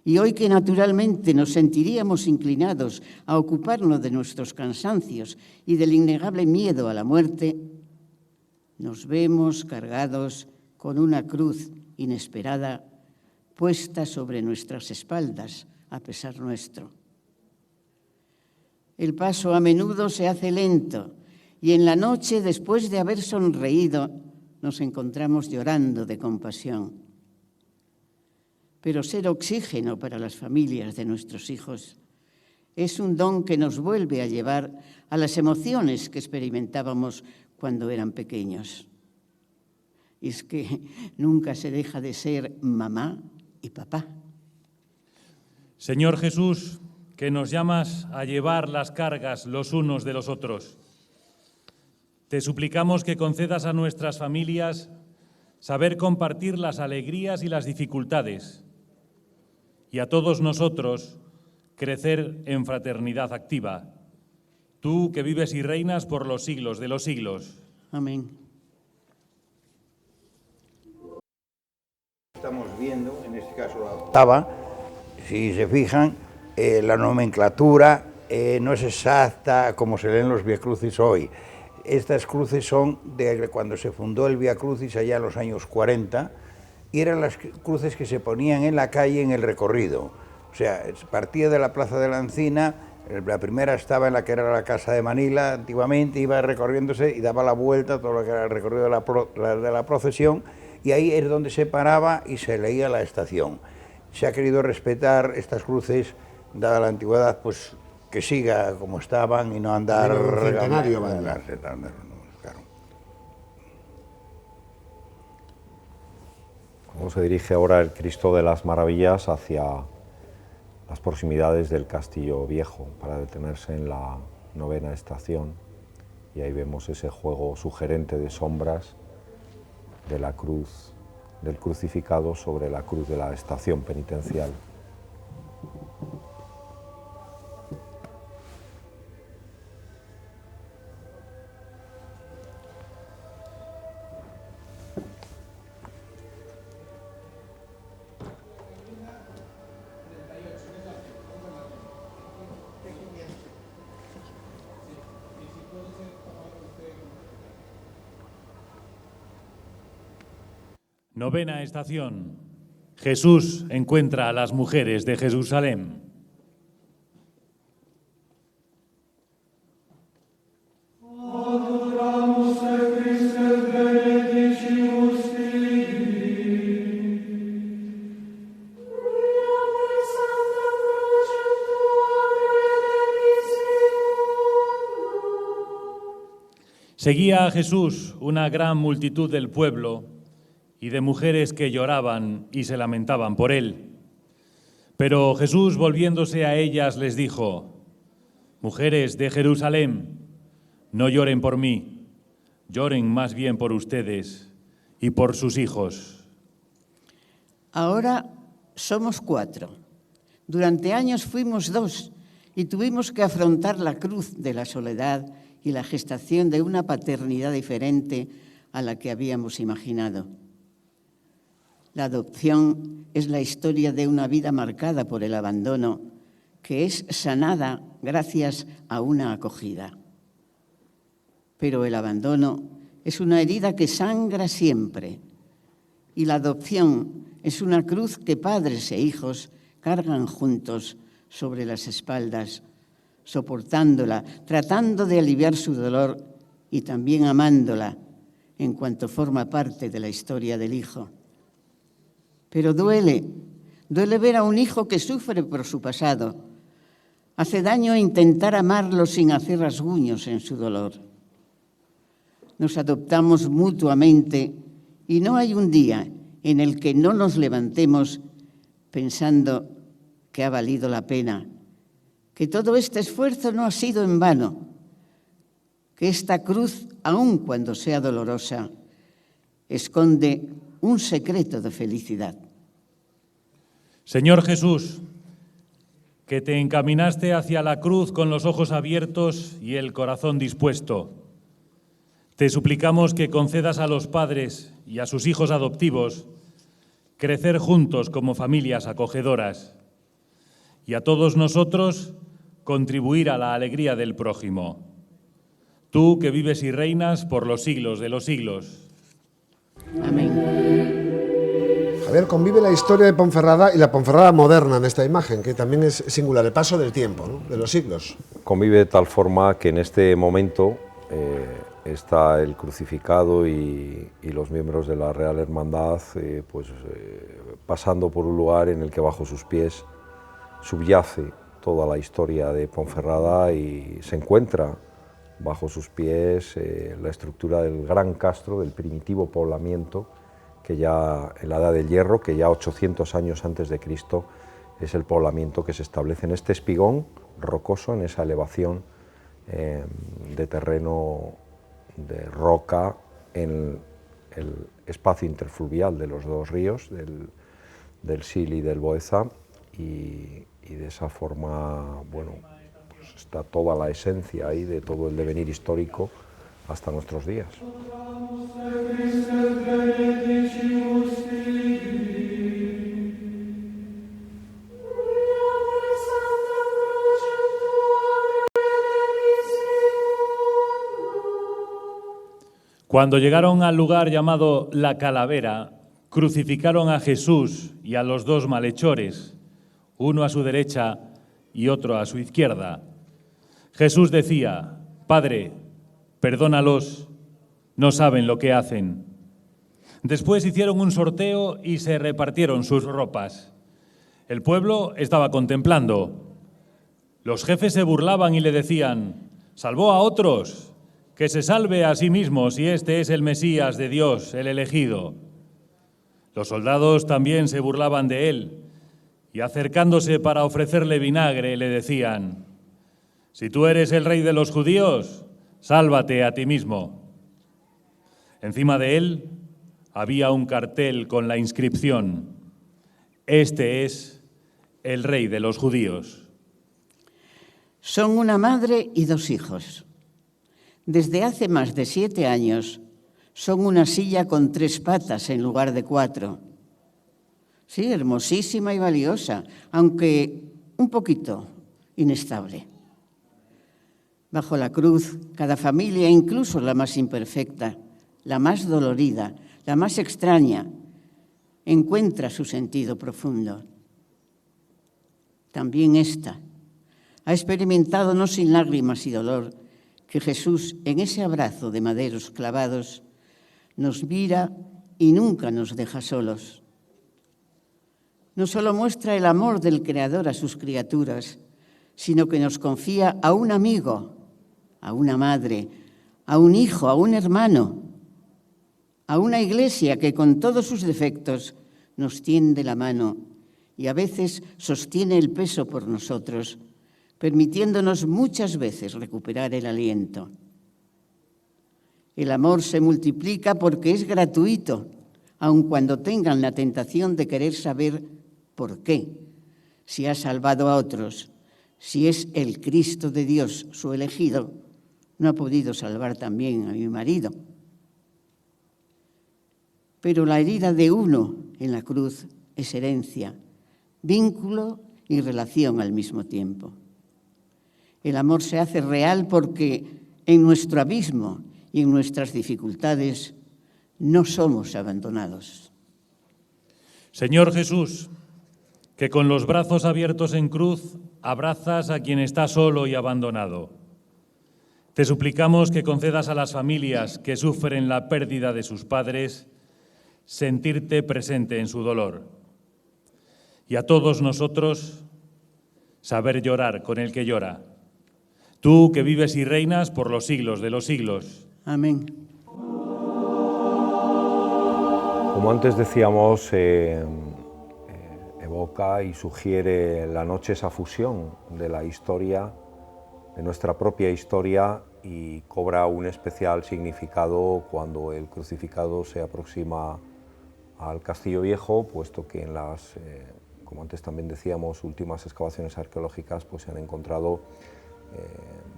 Y hoy que naturalmente nos sentiríamos inclinados a ocuparnos de nuestros cansancios y del innegable miedo a la muerte, nos vemos cargados con una cruz inesperada puesta sobre nuestras espaldas, a pesar nuestro. El paso a menudo se hace lento y en la noche, después de haber sonreído, nos encontramos llorando de compasión. Pero ser oxígeno para las familias de nuestros hijos es un don que nos vuelve a llevar a las emociones que experimentábamos cuando eran pequeños. Y es que nunca se deja de ser mamá y papá. Señor Jesús, que nos llamas a llevar las cargas los unos de los otros, te suplicamos que concedas a nuestras familias saber compartir las alegrías y las dificultades, y a todos nosotros crecer en fraternidad activa, tú que vives y reinas por los siglos de los siglos. Amén. Estamos viendo, en este caso la octava, si se fijan, la nomenclatura no es exacta como se leen los Vía Crucis hoy. Estas cruces son de cuando se fundó el Vía Crucis allá en los años 40, y eran las cruces que se ponían en la calle en el recorrido. O sea, partía de la Plaza de la Encina, la primera estaba en la que era la Casa de Manila antiguamente, iba recorriéndose y daba la vuelta todo lo que era el recorrido de la procesión, y ahí es donde se paraba y se leía la estación. Se ha querido respetar estas cruces, dada la antigüedad, pues que siga como estaban y no andar... Un centenario, claro. Cómo se dirige ahora el Cristo de las Maravillas hacia las proximidades del Castillo Viejo para detenerse en la 9ª estación, y ahí vemos ese juego sugerente de sombras de la cruz, del crucificado sobre la cruz de la estación penitencial. Novena estación. Jesús encuentra a las mujeres de Jerusalén. Seguía a Jesús una gran multitud del pueblo y de mujeres que lloraban y se lamentaban por él. Pero Jesús, volviéndose a ellas, les dijo: «Mujeres de Jerusalén, No lloren por mí, lloren más bien por ustedes y por sus hijos. Ahora somos 4. Durante años fuimos 2 y tuvimos que afrontar la cruz de la soledad y la gestación de una paternidad diferente a la que habíamos imaginado. La adopción es la historia de una vida marcada por el abandono, que es sanada gracias a una acogida. Pero el abandono es una herida que sangra siempre, y la adopción es una cruz que padres e hijos cargan juntos sobre las espaldas, soportándola, tratando de aliviar su dolor y también amándola, en cuanto forma parte de la historia del hijo. Pero duele ver a un hijo que sufre por su pasado. Hace daño intentar amarlo sin hacer rasguños en su dolor. Nos adoptamos mutuamente y no hay un día en el que no nos levantemos pensando que ha valido la pena, que todo este esfuerzo no ha sido en vano, que esta cruz, aun cuando sea dolorosa, esconde un secreto de felicidad. Señor Jesús, que te encaminaste hacia la cruz con los ojos abiertos y el corazón dispuesto, te suplicamos que concedas a los padres y a sus hijos adoptivos crecer juntos como familias acogedoras y a todos nosotros contribuir a la alegría del prójimo. Tú que vives y reinas por los siglos de los siglos. Amén. Javier, convive la historia de Ponferrada y la Ponferrada moderna en esta imagen, que también es singular, el paso del tiempo, ¿no?, de los siglos. Convive de tal forma que en este momento está el crucificado y los miembros de la Real Hermandad pasando por un lugar en el que bajo sus pies subyace toda la historia de Ponferrada y se encuentra bajo sus pies la estructura del gran castro, del primitivo poblamiento que ya en la Edad del Hierro, que ya 800 años antes de Cristo es el poblamiento que se establece en este espigón rocoso, en esa elevación de terreno de roca en el espacio interfluvial de los dos ríos, del Sil y del Boeza, y de esa forma, bueno, pues está toda la esencia ahí de todo el devenir histórico hasta nuestros días. Cuando llegaron al lugar llamado La Calavera, crucificaron a Jesús y a los dos malhechores, uno a su derecha y otro a su izquierda. Jesús decía: Padre, perdónalos, no saben lo que hacen. Después hicieron un sorteo y se repartieron sus ropas. El pueblo estaba contemplando. Los jefes se burlaban y le decían: salvó a otros, que se salve a sí mismo si este es el Mesías de Dios, el elegido. Los soldados también se burlaban de él y acercándose para ofrecerle vinagre le decían: si tú eres el rey de los judíos, sálvate a ti mismo. Encima de él había un cartel con la inscripción: este es el rey de los judíos. Son una madre y 2 hijos. Desde hace más de 7 años son una silla con 3 patas en lugar de 4. Sí, hermosísima y valiosa, aunque un poquito inestable. Bajo la cruz, cada familia, incluso la más imperfecta, la más dolorida, la más extraña, encuentra su sentido profundo. También esta ha experimentado, no sin lágrimas y dolor, que Jesús, en ese abrazo de maderos clavados, nos mira y nunca nos deja solos. No solo muestra el amor del Creador a sus criaturas, sino que nos confía a un amigo, a una madre, a un hijo, a un hermano, a una iglesia que con todos sus defectos nos tiende la mano y a veces sostiene el peso por nosotros, permitiéndonos muchas veces recuperar el aliento. El amor se multiplica porque es gratuito, aun cuando tengan la tentación de querer saber por qué, si ha salvado a otros, si es el Cristo de Dios su elegido, no ha podido salvar también a mi marido. Pero la herida de uno en la cruz es herencia, vínculo y relación al mismo tiempo. El amor se hace real porque en nuestro abismo y en nuestras dificultades no somos abandonados. Señor Jesús, que con los brazos abiertos en cruz abrazas a quien está solo y abandonado. Te suplicamos que concedas a las familias que sufren la pérdida de sus padres sentirte presente en su dolor. Y a todos nosotros saber llorar con el que llora. Tú que vives y reinas por los siglos de los siglos. Amén. Como antes decíamos, evoca y sugiere la noche esa fusión de la historia, de nuestra propia historia, y cobra un especial significado cuando el crucificado se aproxima al Castillo Viejo, puesto que en las, como antes también decíamos, últimas excavaciones arqueológicas pues se han encontrado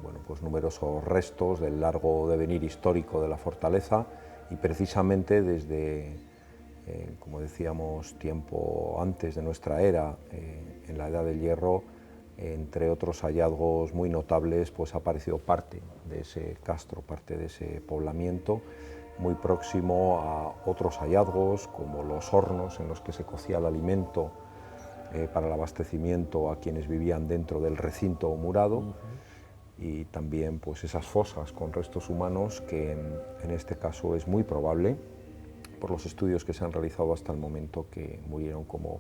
bueno, pues numerosos restos del largo devenir histórico de la fortaleza, y precisamente desde, como decíamos, tiempo antes de nuestra era, en la Edad del Hierro, entre otros hallazgos muy notables, pues ha aparecido parte de ese castro, parte de ese poblamiento, muy próximo a otros hallazgos, como los hornos en los que se cocía el alimento para el abastecimiento a quienes vivían dentro del recinto murado, y también pues esas fosas con restos humanos que en este caso es muy probable, por los estudios que se han realizado hasta el momento, que murieron como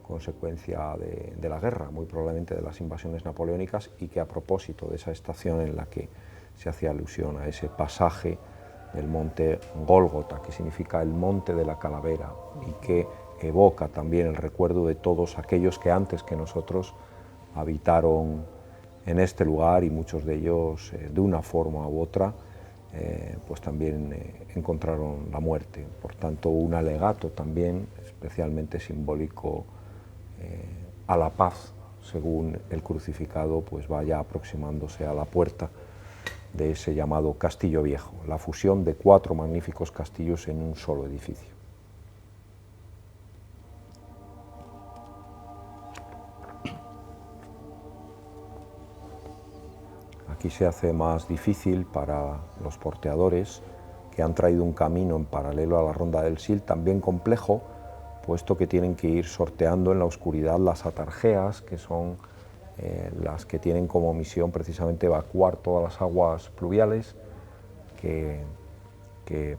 consecuencia de la guerra, muy probablemente de las invasiones napoleónicas, y que a propósito de esa estación en la que se hacía alusión a ese pasaje del monte Gólgota, que significa el monte de la calavera, y que evoca también el recuerdo de todos aquellos que antes que nosotros habitaron en este lugar, y muchos de ellos de una forma u otra pues también encontraron la muerte. Por tanto, un alegato también especialmente simbólico a la paz, según el crucificado pues vaya aproximándose a la puerta de ese llamado Castillo Viejo, la fusión de 4 magníficos castillos en un solo edificio. Aquí se hace más difícil para los porteadores, que han traído un camino en paralelo a la Ronda del Sil, también complejo, puesto que tienen que ir sorteando en la oscuridad las atarjeas, que son las que tienen como misión precisamente evacuar todas las aguas pluviales, que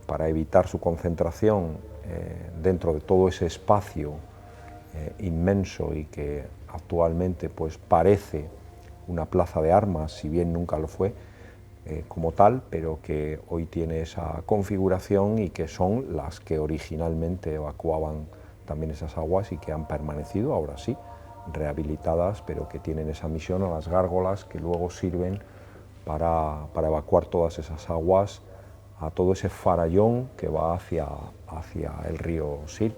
para evitar su concentración dentro de todo ese espacio inmenso, y que actualmente pues parece una plaza de armas, si bien nunca lo fue como tal, pero que hoy tiene esa configuración, y que son las que originalmente evacuaban también esas aguas, y que han permanecido, ahora sí, rehabilitadas, pero que tienen esa misión, a las gárgolas que luego sirven para evacuar todas esas aguas a todo ese farallón que va hacia el río Sil.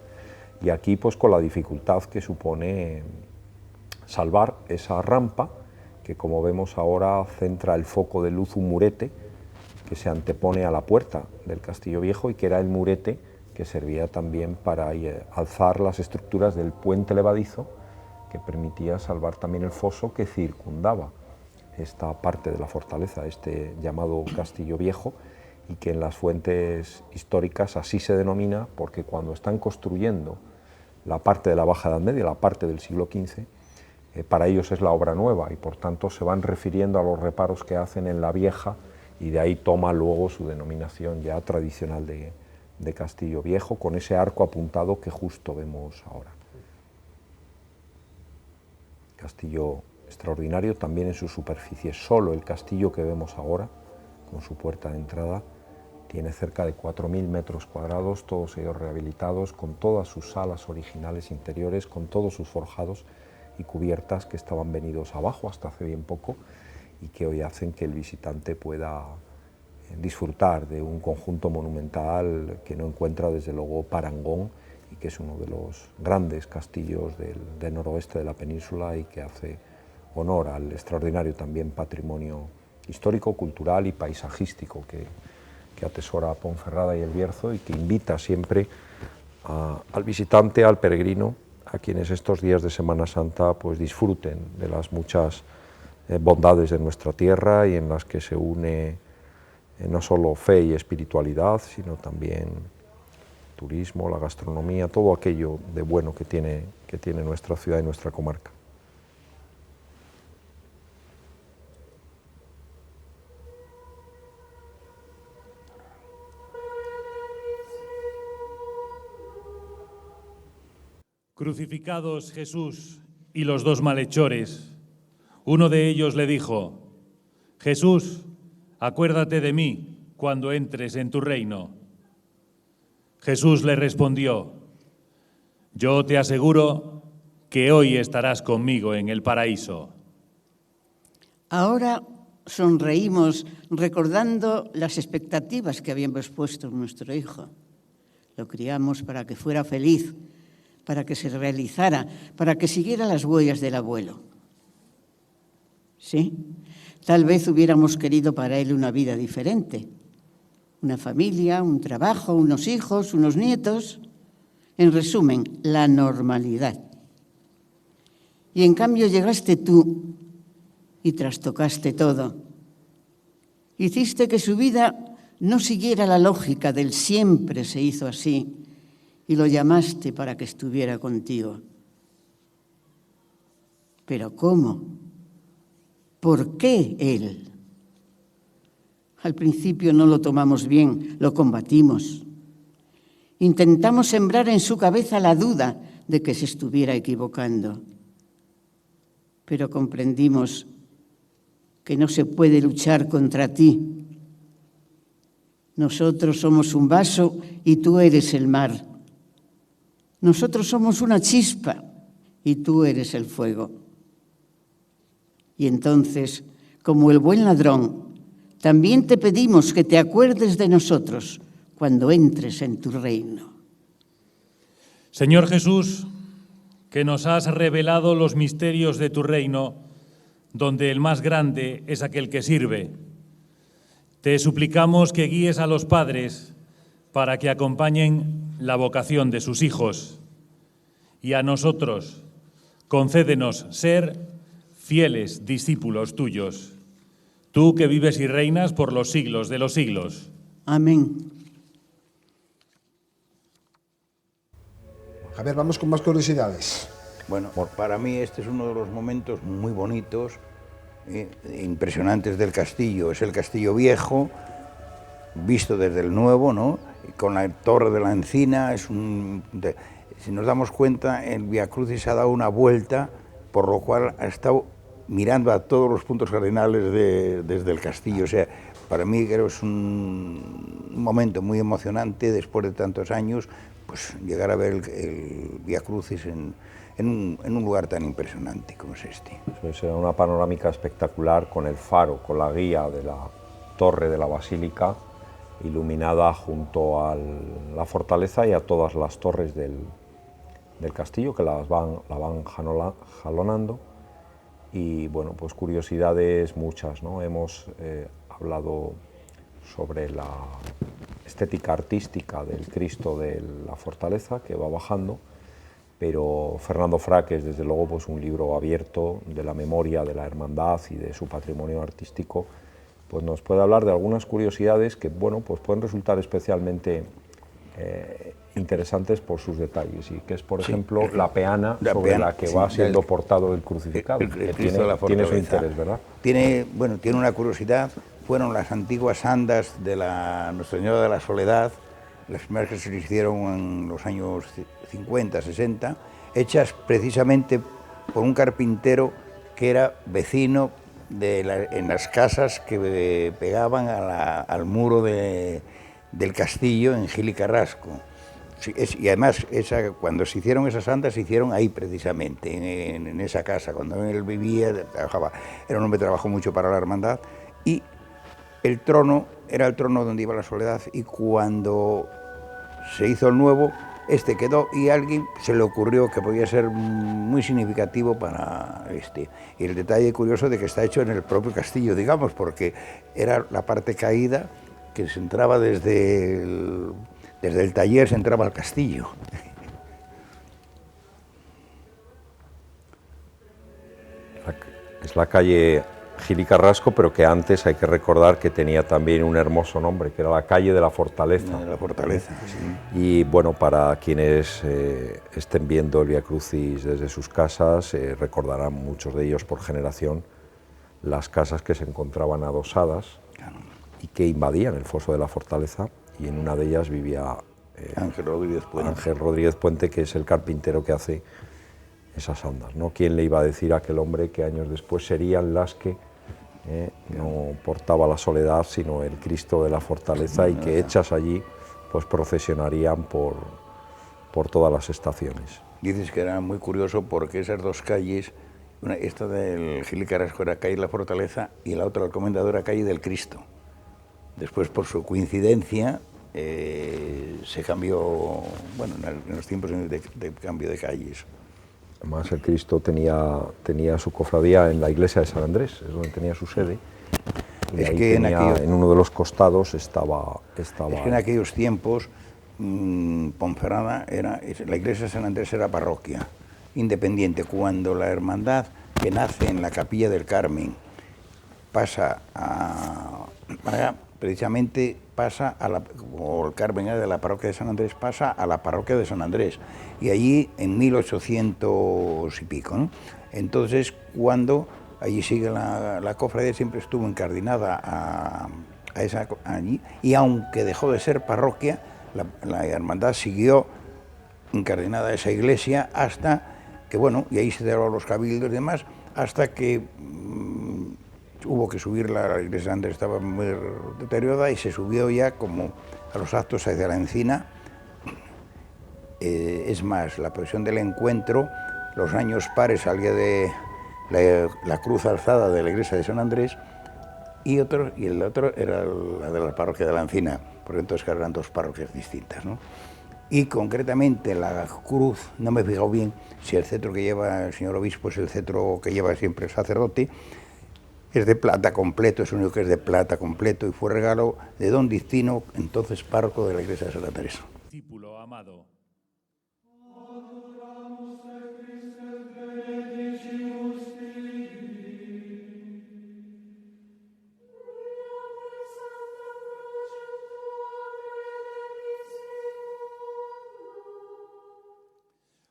Y aquí pues con la dificultad que supone salvar esa rampa, que como vemos ahora centra el foco de luz un murete que se antepone a la puerta del Castillo Viejo, y que era el murete que servía también para alzar las estructuras del puente levadizo, que permitía salvar también el foso que circundaba esta parte de la fortaleza, este llamado Castillo Viejo, y que en las fuentes históricas así se denomina porque cuando están construyendo la parte de la Baja Edad Media, la parte del siglo XV, para ellos es la obra nueva, y por tanto se van refiriendo a los reparos que hacen en la vieja, y de ahí toma luego su denominación ya tradicional de Castillo Viejo, con ese arco apuntado que justo vemos ahora. Castillo extraordinario también en su superficie. Solo el castillo que vemos ahora, con su puerta de entrada, tiene cerca de 4.000 metros cuadrados, todos ellos rehabilitados, con todas sus salas originales interiores, con todos sus forjados y cubiertas que estaban venidos abajo hasta hace bien poco, y que hoy hacen que el visitante pueda disfrutar de un conjunto monumental que no encuentra desde luego parangón y que es uno de los grandes castillos del noroeste de la península y que hace honor al extraordinario también patrimonio histórico, cultural y paisajístico que atesora Ponferrada y El Bierzo y que invita siempre al visitante, al peregrino, a quienes estos días de Semana Santa pues disfruten de las muchas bondades de nuestra tierra y en las que se une no solo fe y espiritualidad, sino también turismo, la gastronomía, todo aquello de bueno que tiene nuestra ciudad y nuestra comarca. Crucificados Jesús y los dos malhechores, uno de ellos le dijo: Jesús, acuérdate de mí cuando entres en tu reino. Jesús le respondió: yo te aseguro que hoy estarás conmigo en el paraíso. Ahora sonreímos recordando las expectativas que habíamos puesto en nuestro hijo. Lo criamos para que fuera feliz, para que se realizara, para que siguiera las huellas del abuelo. Sí, tal vez hubiéramos querido para él una vida diferente. Una familia, un trabajo, unos hijos, unos nietos. En resumen, la normalidad. Y en cambio llegaste tú y trastocaste todo. Hiciste que su vida no siguiera la lógica del siempre se hizo así y lo llamaste para que estuviera contigo. ¿Pero cómo? ¿Por qué él? Al principio no lo tomamos bien, lo combatimos. Intentamos sembrar en su cabeza la duda de que se estuviera equivocando. Pero comprendimos que no se puede luchar contra ti. Nosotros somos un vaso y tú eres el mar. Nosotros somos una chispa y tú eres el fuego. Y entonces, como el buen ladrón, también te pedimos que te acuerdes de nosotros cuando entres en tu reino. Señor Jesús, que nos has revelado los misterios de tu reino, donde el más grande es aquel que sirve. Te suplicamos que guíes a los padres para que acompañen la vocación de sus hijos. Y a nosotros, concédenos ser fieles discípulos tuyos. Tú que vives y reinas por los siglos de los siglos. Amén. Javier, vamos con más curiosidades. Bueno, para mí este es uno de los momentos muy bonitos, impresionantes del castillo. Es el castillo viejo, visto desde el nuevo, ¿no? Con la torre de la encina. Si nos damos cuenta, el Vía Crucis ha dado una vuelta, por lo cual ha estado mirando a todos los puntos cardinales desde el castillo. O sea, para mí creo que es un momento muy emocionante, después de tantos años, pues llegar a ver el Vía Crucis en un lugar tan impresionante como es este. Es una panorámica espectacular con el faro, con la guía de la torre de la basílica, iluminada junto a la fortaleza y a todas las torres del castillo que la van jalonando. Y bueno, pues curiosidades muchas, ¿no? Hemos hablado sobre la estética artística del Cristo de la fortaleza que va bajando, pero Fernando Fraque es desde luego pues un libro abierto de la memoria de la hermandad y de su patrimonio artístico, pues nos puede hablar de algunas curiosidades que bueno, pues pueden resultar especialmente interesantes por sus detalles, y que es, por ejemplo, la peana sobre la que va siendo portado el crucificado. El Cristo de la tiene fortaleza. su interés, ¿verdad? Tiene una curiosidad. Fueron las antiguas andas de Nuestra Señora de la Soledad, las primeras que se hicieron en los años 50, 60, hechas precisamente por un carpintero que era vecino en las casas que pegaban al muro del castillo en Gil y Carrasco. Y además, cuando se hicieron esas andas, se hicieron ahí precisamente, en esa casa. Cuando él vivía, trabajaba, era un hombre que trabajó mucho para la hermandad, y el trono era el trono donde iba la Soledad, y cuando se hizo el nuevo, este quedó y a alguien se le ocurrió que podía ser muy significativo para este. Y el detalle curioso de que está hecho en el propio castillo, digamos, porque era la parte caída que se entraba desde el taller, se entraba al castillo. Es la calle Gil y Carrasco, pero que antes hay que recordar que tenía también un hermoso nombre, que era la calle de la Fortaleza. La Fortaleza, sí. Y bueno, para quienes estén viendo el Vía Crucis desde sus casas, recordarán muchos de ellos por generación las casas que se encontraban adosadas y que invadían el foso de la Fortaleza, y en una de ellas vivía Ángel Rodríguez Puente. Ángel Rodríguez Puente, que es el carpintero que hace esas andas, ¿no? ¿Quién le iba a decir a aquel hombre que años después serían las que no portaba la Soledad, sino el Cristo de la Fortaleza, y que hechas allí, pues procesionarían por todas las estaciones? Dices que era muy curioso porque esas dos calles, esta del Gil y Carrasco era calle de la Fortaleza y la otra, el Comendador, era calle del Cristo. Después, por su coincidencia, se cambió, bueno, en los tiempos de cambio de calles. Además, el Cristo tenía su cofradía en la iglesia de San Andrés, es donde tenía su sede. Y es ahí que en uno de los costados estaba. Es que en aquellos tiempos Ponferrada la iglesia de San Andrés era parroquia independiente. Cuando la hermandad, que nace en la Capilla del Carmen, pasa precisamente como el Carmen era de la parroquia de San Andrés, pasa a la parroquia de San Andrés, y allí en 1800 y pico, ¿no? Entonces, cuando allí sigue la cofradía, siempre estuvo incardinada allí, y aunque dejó de ser parroquia, la hermandad siguió incardinada a esa iglesia hasta que, bueno, y ahí se dieron los cabildos y demás, hasta que hubo que subir, la iglesia de Andrés estaba muy deteriorada, y se subió ya como a los actos hacia la Encina. Es más, la procesión del encuentro, los años pares salía de la cruz alzada de la iglesia de San Andrés, y el otro era la de la parroquia de la Encina, porque entonces eran dos parroquias distintas, ¿no? Y concretamente la cruz, no me he fijado bien si el cetro que lleva el señor obispo es el cetro que lleva siempre el sacerdote. Es de plata completo, es el único que es de plata completo, y fue regalo de don Dictino, entonces párroco de la iglesia de Santa Teresa. Discípulo amado.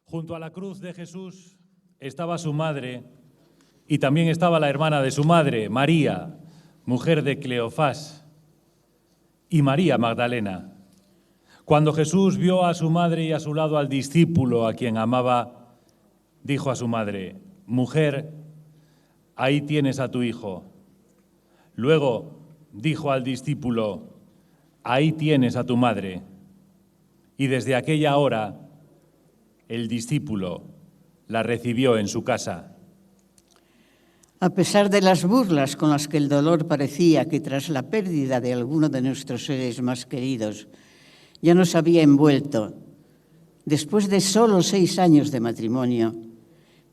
Junto a la cruz de Jesús estaba su madre, y también estaba la hermana de su madre, María, mujer de Cleofás, y María Magdalena. Cuando Jesús vio a su madre y a su lado al discípulo a quien amaba, dijo a su madre: «Mujer, ahí tienes a tu hijo». Luego dijo al discípulo: «Ahí tienes a tu madre». Y desde aquella hora, el discípulo la recibió en su casa. A pesar de las burlas con las que el dolor parecía que tras la pérdida de alguno de nuestros seres más queridos ya nos había envuelto, después de solo 6 años de matrimonio,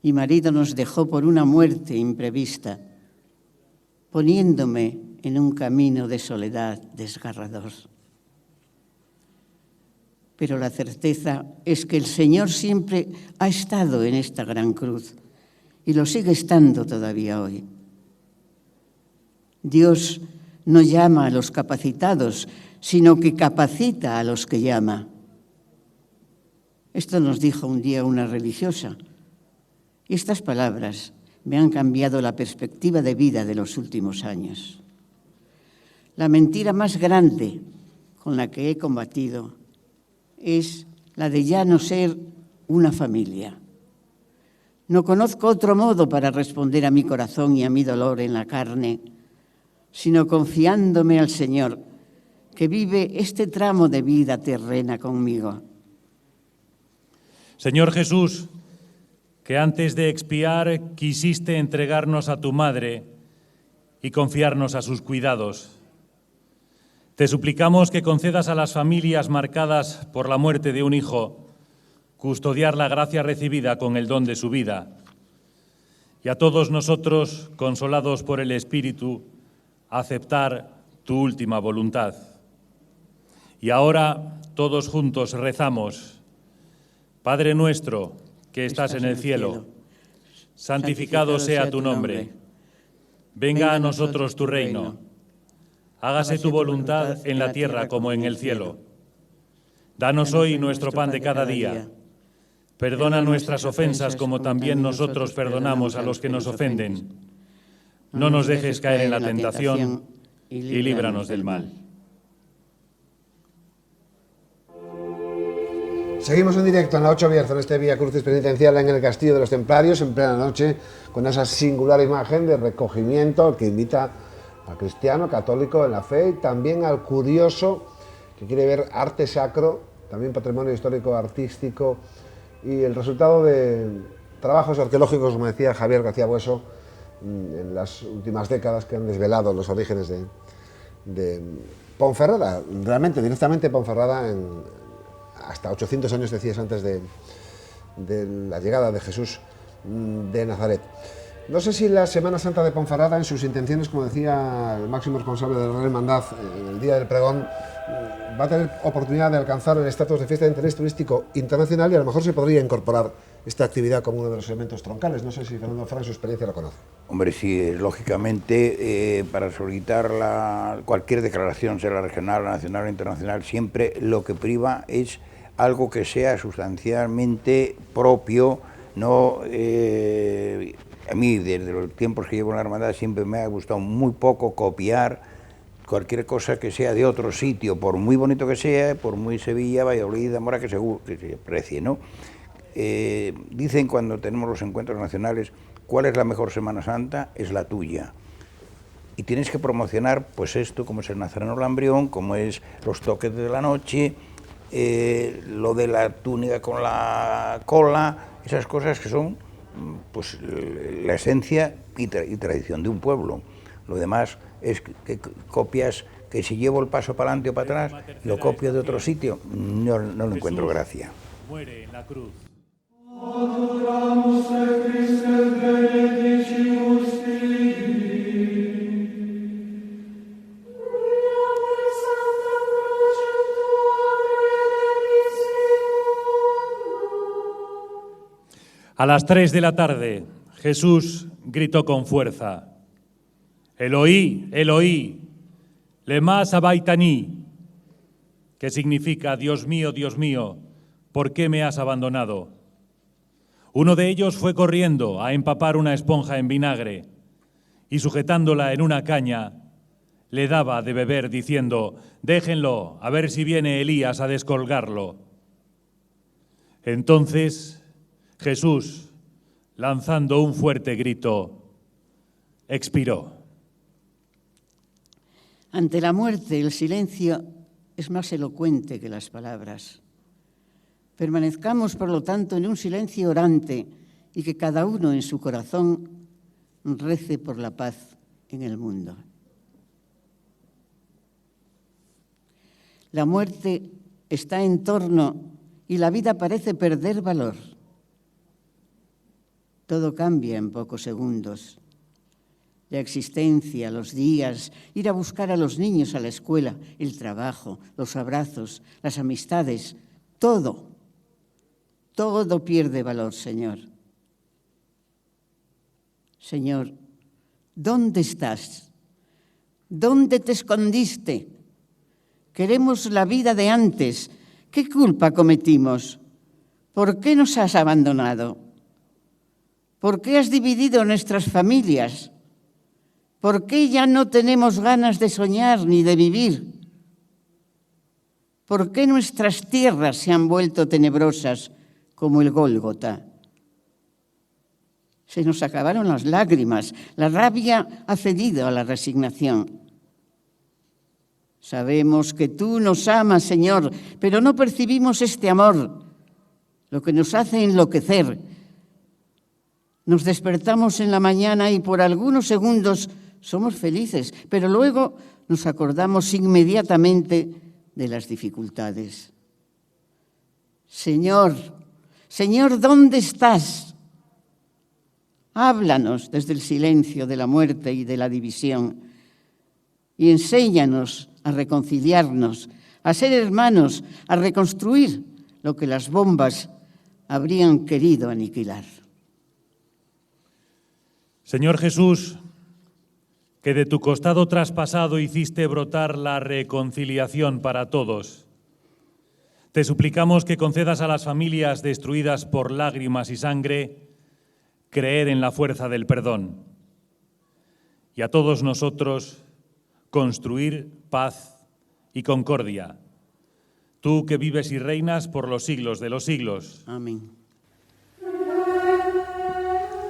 mi marido nos dejó por una muerte imprevista, poniéndome en un camino de soledad desgarrador. Pero la certeza es que el Señor siempre ha estado en esta gran cruz, y lo sigue estando todavía hoy. Dios no llama a los capacitados, sino que capacita a los que llama. Esto nos dijo un día una religiosa, y estas palabras me han cambiado la perspectiva de vida de los últimos años. La mentira más grande con la que he combatido es la de ya no ser una familia. No conozco otro modo para responder a mi corazón y a mi dolor en la carne, sino confiándome al Señor, que vive este tramo de vida terrena conmigo. Señor Jesús, que antes de expiar quisiste entregarnos a tu madre y confiarnos a sus cuidados. Te suplicamos que concedas a las familias marcadas por la muerte de un hijo custodiar la gracia recibida con el don de su vida, y a todos nosotros, consolados por el Espíritu, aceptar tu última voluntad. Y ahora todos juntos rezamos: Padre nuestro que estás en el cielo, santificado sea tu nombre. Venga a nosotros tu reino. Hágase tu voluntad en la tierra como en el cielo. Danos hoy nuestro pan de cada día. Perdona nuestras ofensas como también nosotros perdonamos a los que nos ofenden. No nos dejes caer en la tentación y líbranos del mal. Seguimos en directo en la 8 abierta en este Vía Crucis penitencial en el Castillo de los Templarios en plena noche, con esa singular imagen de recogimiento que invita al cristiano católico en la fe y también al curioso que quiere ver arte sacro, también patrimonio histórico artístico y el resultado de trabajos arqueológicos, como decía Javier García Bueso, en las últimas décadas que han desvelado los orígenes de Ponferrada, realmente directamente Ponferrada hasta 800 años, decías antes, de la llegada de Jesús de Nazaret. No sé si la Semana Santa de Ponferrada, en sus intenciones, como decía el máximo responsable de la Real Hermandad en el día del pregón, va a tener oportunidad de alcanzar el estatus de fiesta de interés turístico internacional y a lo mejor se podría incorporar esta actividad como uno de los elementos troncales. No sé si Fernando Fran, su experiencia, lo conoce. Hombre, sí, lógicamente, para solicitar cualquier declaración, sea la regional, la nacional o internacional, siempre lo que priva es algo que sea sustancialmente propio, no... A mí, desde los tiempos que llevo en la hermandad, siempre me ha gustado muy poco copiar cualquier cosa que sea de otro sitio, por muy bonito que sea, por muy Sevilla, Valladolid, Zamora, que se aprecie, ¿no? Dicen cuando tenemos los encuentros nacionales, ¿cuál es la mejor Semana Santa? Es la tuya. Y tienes que promocionar, pues esto, como es el Nazareno Lambrión, como es los toques de la noche, lo de la túnica con la cola, esas cosas que son pues la esencia y tradición de un pueblo. Lo demás es que copias, que si llevo el paso para adelante o para atrás, lo copio de otro sitio, no lo encuentro gracia. Muere en la cruz. A las 3 de la tarde, Jesús gritó con fuerza: Eloí, Eloí, lema sabachthani, que significa Dios mío, ¿por qué me has abandonado? Uno de ellos fue corriendo a empapar una esponja en vinagre y sujetándola en una caña, le daba de beber diciendo: déjenlo, a ver si viene Elías a descolgarlo. Entonces Jesús, lanzando un fuerte grito, expiró. Ante la muerte, el silencio es más elocuente que las palabras. Permanezcamos, por lo tanto, en un silencio orante y que cada uno en su corazón rece por la paz en el mundo. La muerte está en torno y la vida parece perder valor. Todo cambia en pocos segundos. La existencia, los días, ir a buscar a los niños a la escuela, el trabajo, los abrazos, las amistades, todo pierde valor, Señor. Señor, ¿dónde estás? ¿Dónde te escondiste? Queremos la vida de antes. ¿Qué culpa cometimos? ¿Por qué nos has abandonado? ¿Por qué has dividido nuestras familias? ¿Por qué ya no tenemos ganas de soñar ni de vivir? ¿Por qué nuestras tierras se han vuelto tenebrosas como el Gólgota? Se nos acabaron las lágrimas, la rabia ha cedido a la resignación. Sabemos que tú nos amas, Señor, pero no percibimos este amor, lo que nos hace enloquecer. Nos despertamos en la mañana y por algunos segundos somos felices, pero luego nos acordamos inmediatamente de las dificultades. Señor, Señor, ¿dónde estás? Háblanos desde el silencio de la muerte y de la división y enséñanos a reconciliarnos, a ser hermanos, a reconstruir lo que las bombas habrían querido aniquilar. Señor Jesús, que de tu costado traspasado hiciste brotar la reconciliación para todos, te suplicamos que concedas a las familias destruidas por lágrimas y sangre creer en la fuerza del perdón y a todos nosotros construir paz y concordia. Tú que vives y reinas por los siglos de los siglos. Amén.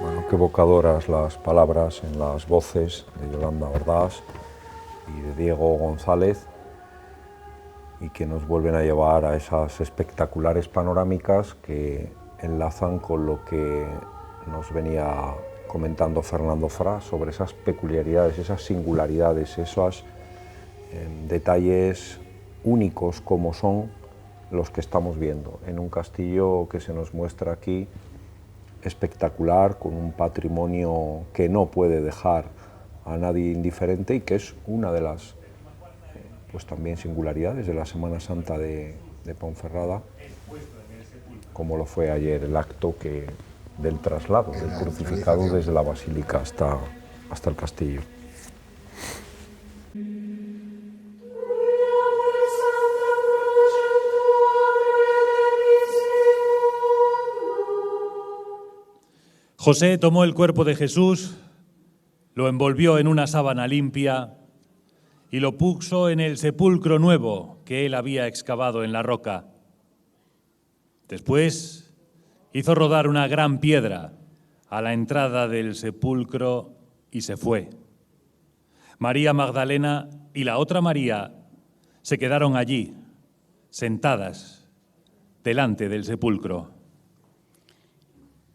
Bueno, qué evocadoras las palabras en las voces de Yolanda Ordaz y de Diego González, y que nos vuelven a llevar a esas espectaculares panorámicas que enlazan con lo que nos venía comentando Fernando Fra sobre esas peculiaridades, esas singularidades, esos detalles únicos como son los que estamos viendo en un castillo que se nos muestra aquí espectacular, con un patrimonio que no puede dejar a nadie indiferente y que es una de las pues también singularidades de la Semana Santa de Ponferrada, como lo fue ayer el acto del traslado del crucificado desde la basílica hasta el castillo. José tomó el cuerpo de Jesús, lo envolvió en una sábana limpia y lo puso en el sepulcro nuevo que él había excavado en la roca. Después hizo rodar una gran piedra a la entrada del sepulcro y se fue. María Magdalena y la otra María se quedaron allí, sentadas, delante del sepulcro.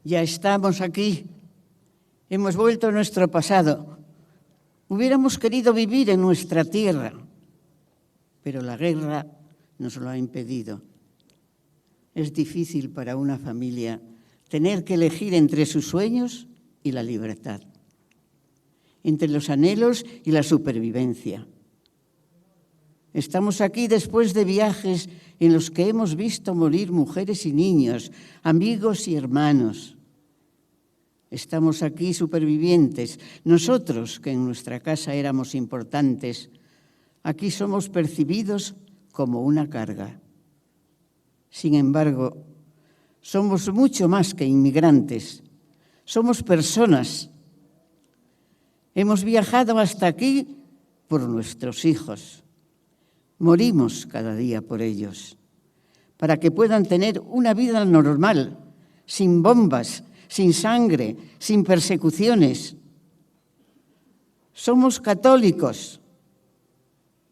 Ya estamos aquí, hemos vuelto a nuestro pasado. Hubiéramos querido vivir en nuestra tierra, pero la guerra nos lo ha impedido. Es difícil para una familia tener que elegir entre sus sueños y la libertad, entre los anhelos y la supervivencia. Estamos aquí después de viajes en los que hemos visto morir mujeres y niños, amigos y hermanos. Estamos aquí supervivientes. Nosotros, que en nuestra casa éramos importantes, aquí somos percibidos como una carga. Sin embargo, somos mucho más que inmigrantes. Somos personas. Hemos viajado hasta aquí por nuestros hijos. Morimos cada día por ellos, para que puedan tener una vida normal, sin bombas, sin sangre, sin persecuciones. Somos católicos,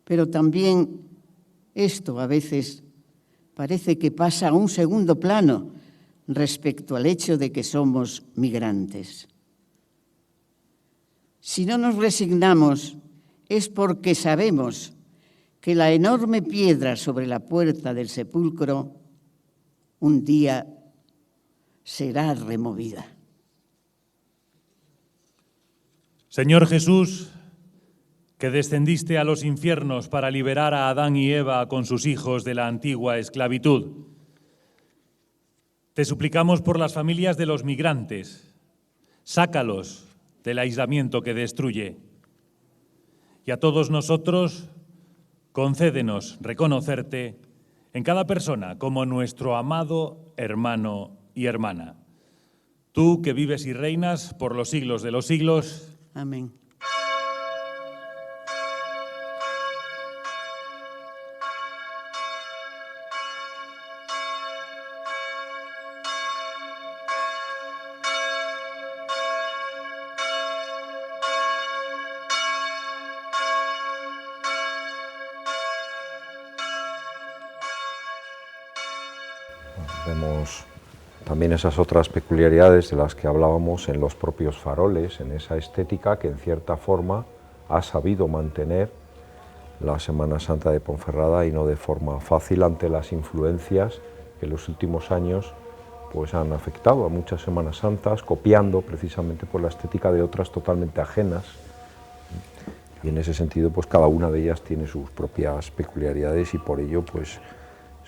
pero también esto a veces parece que pasa a un segundo plano respecto al hecho de que somos migrantes. Si no nos resignamos es porque sabemos que la enorme piedra sobre la puerta del sepulcro un día será removida. Señor Jesús, que descendiste a los infiernos para liberar a Adán y Eva con sus hijos de la antigua esclavitud, te suplicamos por las familias de los migrantes, sácalos del aislamiento que destruye. Y a todos nosotros, concédenos reconocerte en cada persona como nuestro amado hermano y hermana. Tú que vives y reinas por los siglos de los siglos. Amén. Vemos también esas otras peculiaridades de las que hablábamos en los propios faroles, en esa estética que en cierta forma ha sabido mantener la Semana Santa de Ponferrada, y no de forma fácil, ante las influencias que en los últimos años pues han afectado a muchas Semanas Santas, copiando precisamente por la estética de otras totalmente ajenas. Y en ese sentido, pues cada una de ellas tiene sus propias peculiaridades, y por ello pues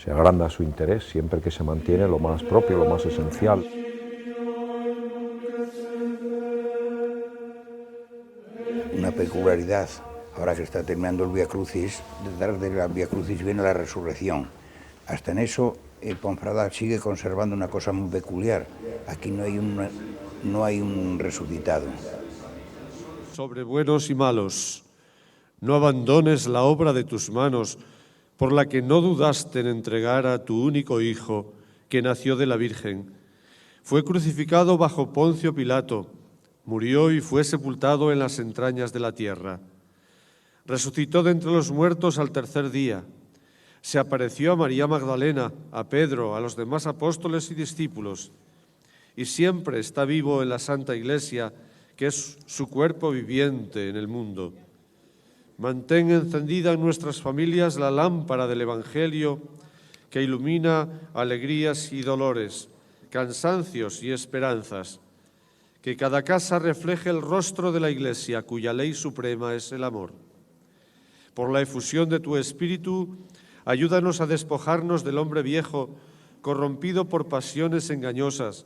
se agranda su interés siempre que se mantiene lo más propio, lo más esencial. Una peculiaridad, ahora que está terminando el Vía Crucis, detrás de la Vía Crucis viene la resurrección. Hasta en eso, Ponferrada sigue conservando una cosa muy peculiar. Aquí no hay un resucitado. Sobre buenos y malos, no abandones la obra de tus manos, por la que no dudaste en entregar a tu único Hijo, que nació de la Virgen. Fue crucificado bajo Poncio Pilato, murió y fue sepultado en las entrañas de la tierra. Resucitó de entre los muertos al tercer día. Se apareció a María Magdalena, a Pedro, a los demás apóstoles y discípulos, y siempre está vivo en la Santa Iglesia, que es su cuerpo viviente en el mundo. Mantén encendida en nuestras familias la lámpara del Evangelio, que ilumina alegrías y dolores, cansancios y esperanzas. Que cada casa refleje el rostro de la Iglesia, cuya ley suprema es el amor. Por la efusión de tu Espíritu, ayúdanos a despojarnos del hombre viejo, corrompido por pasiones engañosas,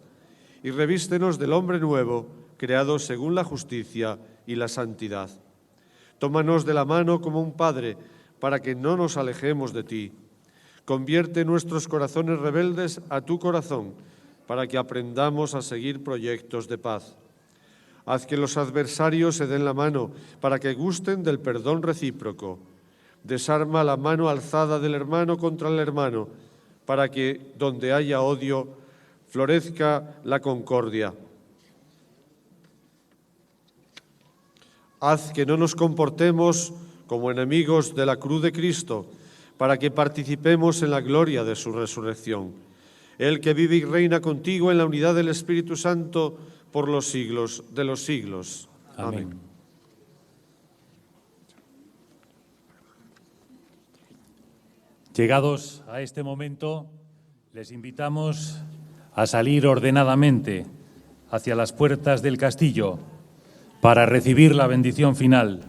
y revístenos del hombre nuevo, creado según la justicia y la santidad. Tómanos de la mano como un padre, para que no nos alejemos de ti. Convierte nuestros corazones rebeldes a tu corazón, para que aprendamos a seguir proyectos de paz. Haz que los adversarios se den la mano, para que gusten del perdón recíproco. Desarma la mano alzada del hermano contra el hermano, para que, donde haya odio, florezca la concordia. Haz que no nos comportemos como enemigos de la cruz de Cristo, para que participemos en la gloria de su resurrección. Él que vive y reina contigo en la unidad del Espíritu Santo por los siglos de los siglos. Amén. Llegados a este momento, les invitamos a salir ordenadamente hacia las puertas del castillo para recibir la bendición final.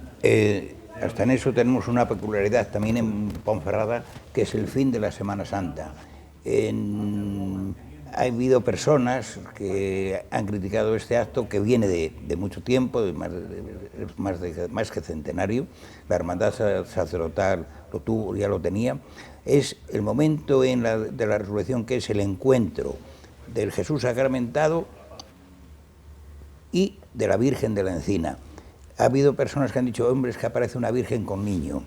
Hasta en eso tenemos una peculiaridad también en Ponferrada, que es el fin de la Semana Santa. Ha habido personas que han criticado este acto, que viene de mucho tiempo, más que centenario. La hermandad sacerdotal ya lo tenía. Es el momento de la resurrección, que es el encuentro del Jesús sacramentado y de la Virgen de la Encina. Ha habido personas que han dicho, hombre, es que aparece una Virgen con niño.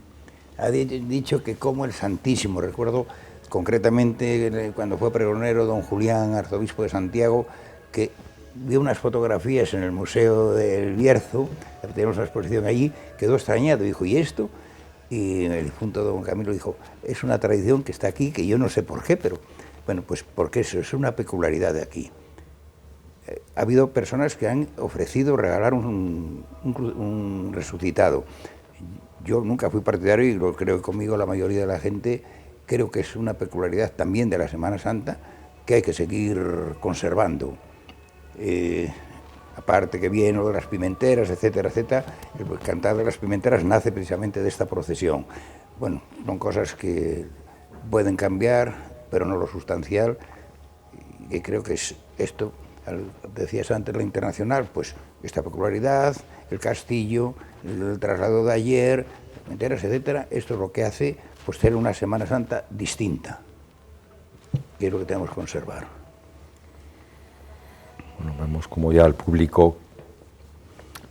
Ha dicho que como el Santísimo. Recuerdo concretamente cuando fue pregonero don Julián, arzobispo de Santiago, que vio unas fotografías en el Museo del Bierzo, tenemos una exposición allí, quedó extrañado, dijo, ¿y esto? Y el difunto don Camilo dijo, es una tradición que está aquí, que yo no sé por qué, pero bueno, pues porque eso es una peculiaridad de aquí. Ha habido personas que han ofrecido regalar un resucitado. Yo nunca fui partidario, y lo creo que conmigo la mayoría de la gente, creo que es una peculiaridad también de la Semana Santa que hay que seguir conservando. Aparte que viene lo de las pimenteras, etcétera, etcétera, el cantar de las pimenteras nace precisamente de esta procesión. Bueno, son cosas que pueden cambiar, pero no lo sustancial, y creo que es esto. Decías antes la internacional, pues esta peculiaridad, el castillo, el traslado de ayer, pimenteras, etcétera, esto es lo que hace pues ser una Semana Santa distinta, que es lo que tenemos que conservar. Bueno, vemos como ya el público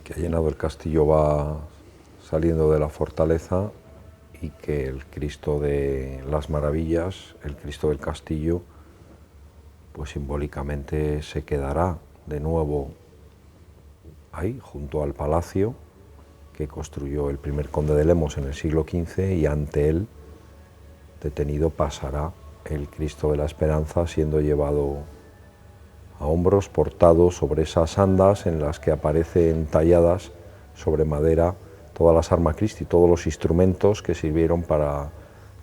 que ha llenado el castillo va saliendo de la fortaleza, y que el Cristo de las Maravillas, el Cristo del Castillo, pues simbólicamente se quedará de nuevo ahí, junto al palacio que construyó el primer conde de Lemos en el siglo XV, y ante él, detenido, pasará el Cristo de la Esperanza, siendo llevado a hombros, portado sobre esas andas en las que aparecen talladas sobre madera todas las arma Christi, todos los instrumentos que sirvieron para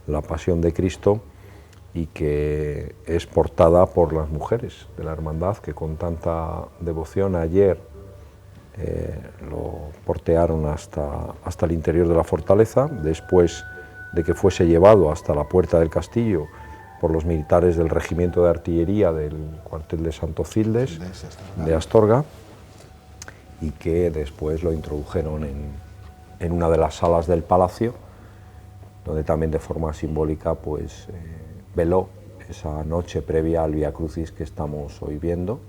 la pasión de Cristo, y que es portada por las mujeres de la hermandad, que con tanta devoción ayer lo portearon hasta el interior de la fortaleza, después de que fuese llevado hasta la puerta del castillo por los militares del regimiento de artillería del cuartel de Santo Cildes de Astorga, y que después lo introdujeron en una de las salas del palacio, donde también de forma simbólica pues veló esa noche previa al Vía Crucis que estamos hoy viendo,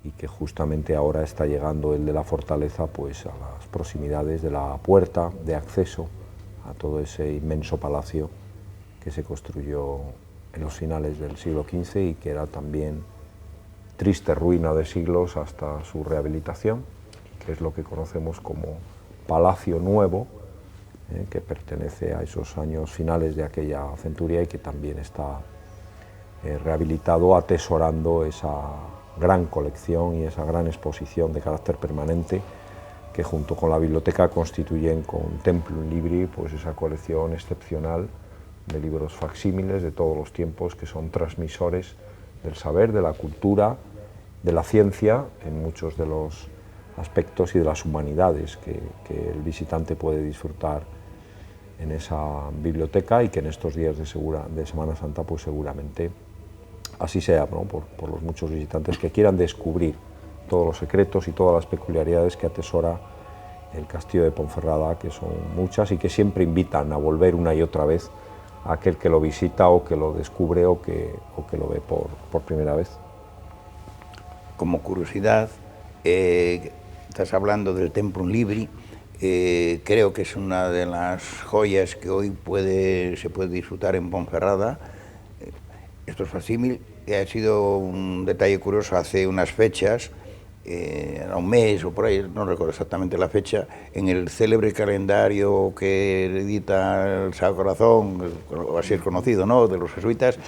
y que justamente ahora está llegando el de la fortaleza pues a las proximidades de la puerta de acceso a todo ese inmenso palacio que se construyó en los finales del siglo XV y que era también triste ruina de siglos hasta su rehabilitación, que es lo que conocemos como Palacio Nuevo, que pertenece a esos años finales de aquella centuria y que también está rehabilitado, atesorando esa gran colección y esa gran exposición de carácter permanente que junto con la biblioteca constituyen con Templum Libri pues esa colección excepcional de libros facsímiles de todos los tiempos, que son transmisores del saber, de la cultura, de la ciencia, en muchos de los aspectos, y de las humanidades que el visitante puede disfrutar en esa biblioteca, y que en estos días de Semana Santa pues seguramente así sea, ¿no? por los muchos visitantes que quieran descubrir todos los secretos y todas las peculiaridades que atesora el castillo de Ponferrada, que son muchas y que siempre invitan a volver una y otra vez a aquel que lo visita o que lo descubre o que lo ve por primera vez. Como curiosidad, estás hablando del Templum Libri. Creo que es una de las joyas que hoy se puede disfrutar en Ponferrada. Esto es facsímil, ha sido un detalle curioso hace unas fechas, era un mes o por ahí, no recuerdo exactamente la fecha, en el célebre calendario que edita el Sagrado Corazón, o así es conocido, ¿no?, de los jesuitas,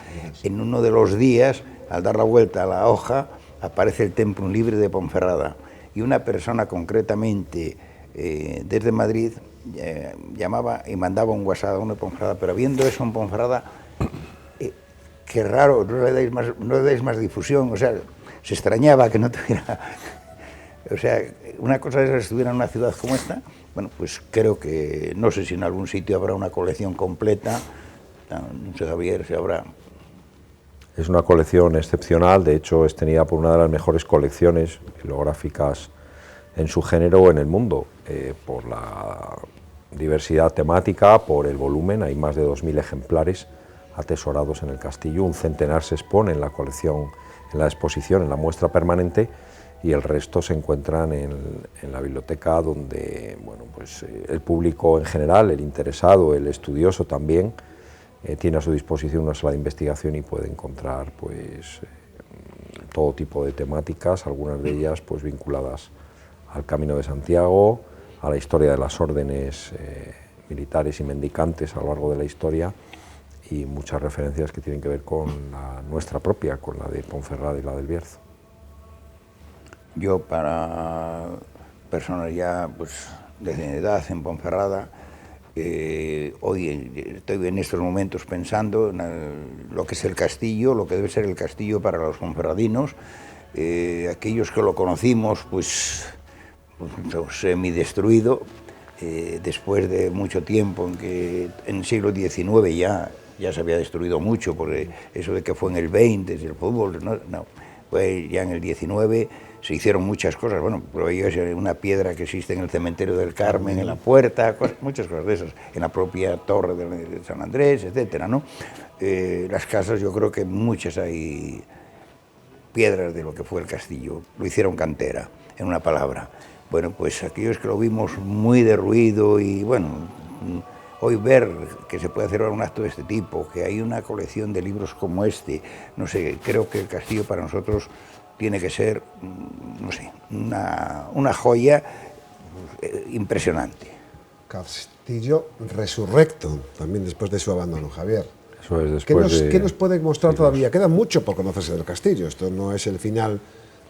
en uno de los días, al dar la vuelta a la hoja, aparece el Templum Libri de Ponferrada, y una persona concretamente desde Madrid llamaba y mandaba un WhatsApp a uno de Ponferrada, pero viendo eso en Ponferrada, qué raro, no le dais más difusión, o sea, se extrañaba que no tuviera, o sea, una cosa es que estuviera en una ciudad como esta. Bueno, pues creo que, no sé si en algún sitio habrá una colección completa, no sé, Javier, si habrá. Es una colección excepcional, de hecho es tenida por una de las mejores colecciones filográficas en su género en el mundo, por la diversidad temática, por el volumen, hay más de 2000 ejemplares atesorados en el castillo, un centenar se expone en la colección, en la exposición, en la muestra permanente, y el resto se encuentran en la biblioteca, donde bueno, pues, el público en general, el interesado, el estudioso también, tiene a su disposición una sala de investigación y puede encontrar pues, todo tipo de temáticas, algunas de ellas pues, vinculadas al Camino de Santiago, a la historia de las órdenes militares y mendicantes a lo largo de la historia, y muchas referencias que tienen que ver con la nuestra propia, con la de Ponferrada y la del Bierzo. Yo, para personas ya pues, de edad en Ponferrada, hoy estoy en estos momentos pensando en lo que es el castillo, lo que debe ser el castillo para los ponferradinos, aquellos que lo conocimos pues semidestruido, después de mucho tiempo en que en el siglo XIX ya se había destruido mucho, porque eso de que fue en el 20, el fútbol, no, fue ya en el 19, se hicieron muchas cosas, bueno, pero una piedra que existe en el cementerio del Carmen, en la puerta, muchas cosas de esas, en la propia torre de San Andrés, etcétera, ¿no? Las casas, yo creo que muchas hay piedras de lo que fue el castillo, lo hicieron cantera, en una palabra. Bueno, pues aquellos que lo vimos muy derruido y bueno, hoy ver que se puede hacer un acto de este tipo, que hay una colección de libros como este, no sé, creo que el castillo para nosotros tiene que ser, no sé, una joya impresionante. Castillo resurrecto, también después de su abandono, Javier. Eso es, después ¿Qué nos puede mostrar todavía? Queda mucho por conocerse del castillo, esto no es el final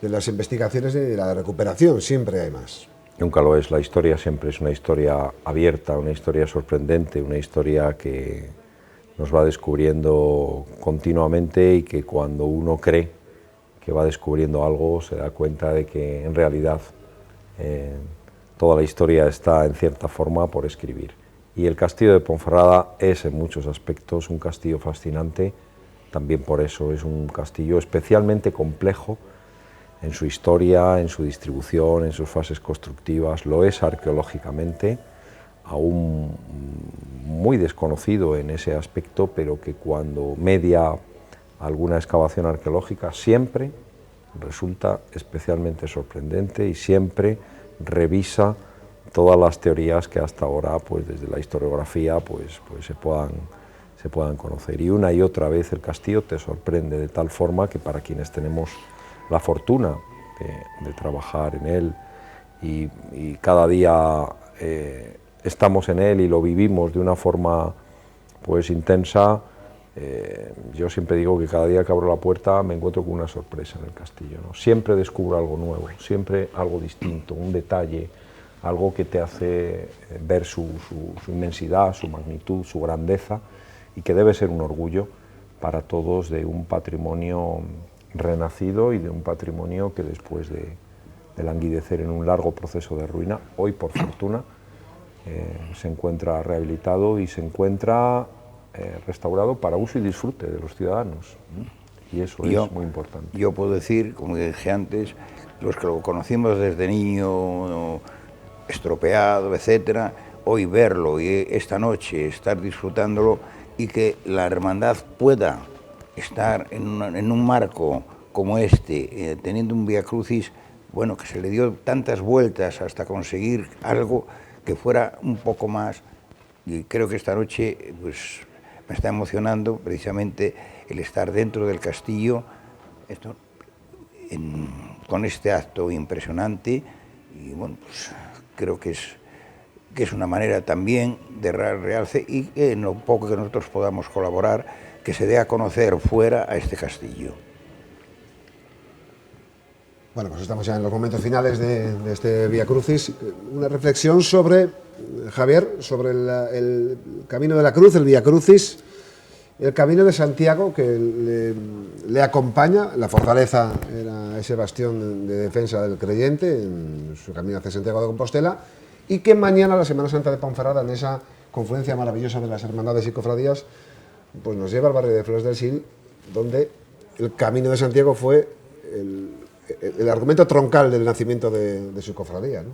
de las investigaciones ni de la recuperación, siempre hay más. Nunca lo es. La historia siempre es una historia abierta, una historia sorprendente, una historia que nos va descubriendo continuamente y que cuando uno cree que va descubriendo algo se da cuenta de que en realidad toda la historia está en cierta forma por escribir. Y el castillo de Ponferrada es en muchos aspectos un castillo fascinante, también por eso es un castillo especialmente complejo en su historia, en su distribución, en sus fases constructivas, lo es arqueológicamente, aún muy desconocido en ese aspecto, pero que cuando media alguna excavación arqueológica siempre resulta especialmente sorprendente y siempre revisa todas las teorías que hasta ahora, pues desde la historiografía, pues se puedan conocer. Y una y otra vez el castillo te sorprende de tal forma que para quienes tenemos la fortuna de trabajar en él y cada día estamos en él y lo vivimos de una forma pues intensa, yo siempre digo que cada día que abro la puerta me encuentro con una sorpresa en el castillo, ¿no? Siempre descubro algo nuevo, siempre algo distinto, un detalle, algo que te hace ver su inmensidad, su magnitud, su grandeza, y que debe ser un orgullo para todos de un patrimonio renacido y de un patrimonio que después de languidecer en un largo proceso de ruina, hoy por fortuna se encuentra rehabilitado y se encuentra restaurado para uso y disfrute de los ciudadanos, y eso es muy importante. Yo puedo decir, como dije antes, los que lo conocimos desde niño, estropeado, etcétera, hoy verlo y esta noche estar disfrutándolo y que la hermandad pueda estar en un marco como este, teniendo un Vía Crucis, bueno, que se le dio tantas vueltas hasta conseguir algo que fuera un poco más, y creo que esta noche pues me está emocionando precisamente el estar dentro del castillo con este acto impresionante, y bueno, pues creo que es una manera también de realce y que en lo poco que nosotros podamos colaborar, que se dé a conocer fuera a este castillo. Bueno, pues estamos ya en los momentos finales de este Vía Crucis. Una reflexión sobre, Javier, sobre el Camino de la Cruz, el Vía Crucis, el Camino de Santiago que le acompaña. La fortaleza era ese bastión de defensa del creyente en su camino hacia Santiago de Compostela, y que mañana, la Semana Santa de Ponferrada, en esa confluencia maravillosa de las hermandades y cofradías, pues nos lleva al barrio de Flores del Sil, donde el Camino de Santiago fue el argumento troncal del nacimiento de su cofradía, ¿no?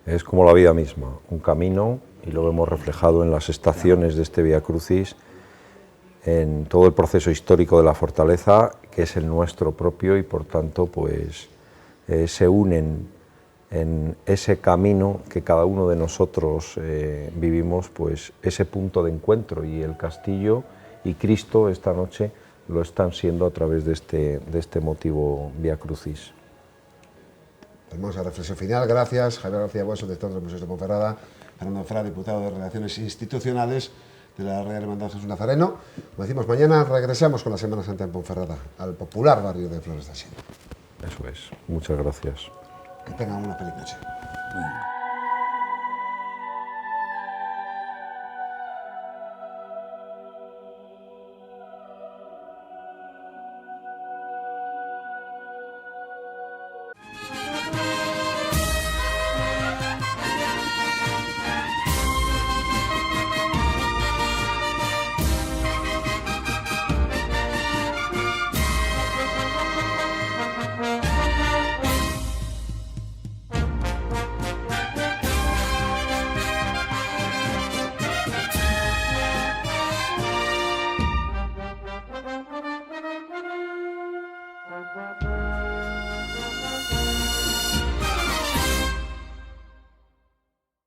Es como la vida misma, un camino, y lo vemos reflejado en las estaciones de este Vía Crucis, en todo el proceso histórico de la fortaleza, que es el nuestro propio, y por tanto pues se unen en ese camino que cada uno de nosotros vivimos, pues ese punto de encuentro, y el castillo y Cristo esta noche lo están siendo a través de este motivo Vía Crucis. Vamos a la reflexión final. Gracias, Javier García Bueso, director del Museo de Ponferrada, Fernando Fra, diputado de Relaciones Institucionales de la Real Hermandad Jesús Nazareno. Como decimos, mañana regresamos con la Semana Santa en Ponferrada, al popular barrio de Flores del Sil. Eso es. Muchas gracias. Que tengan una feliz noche.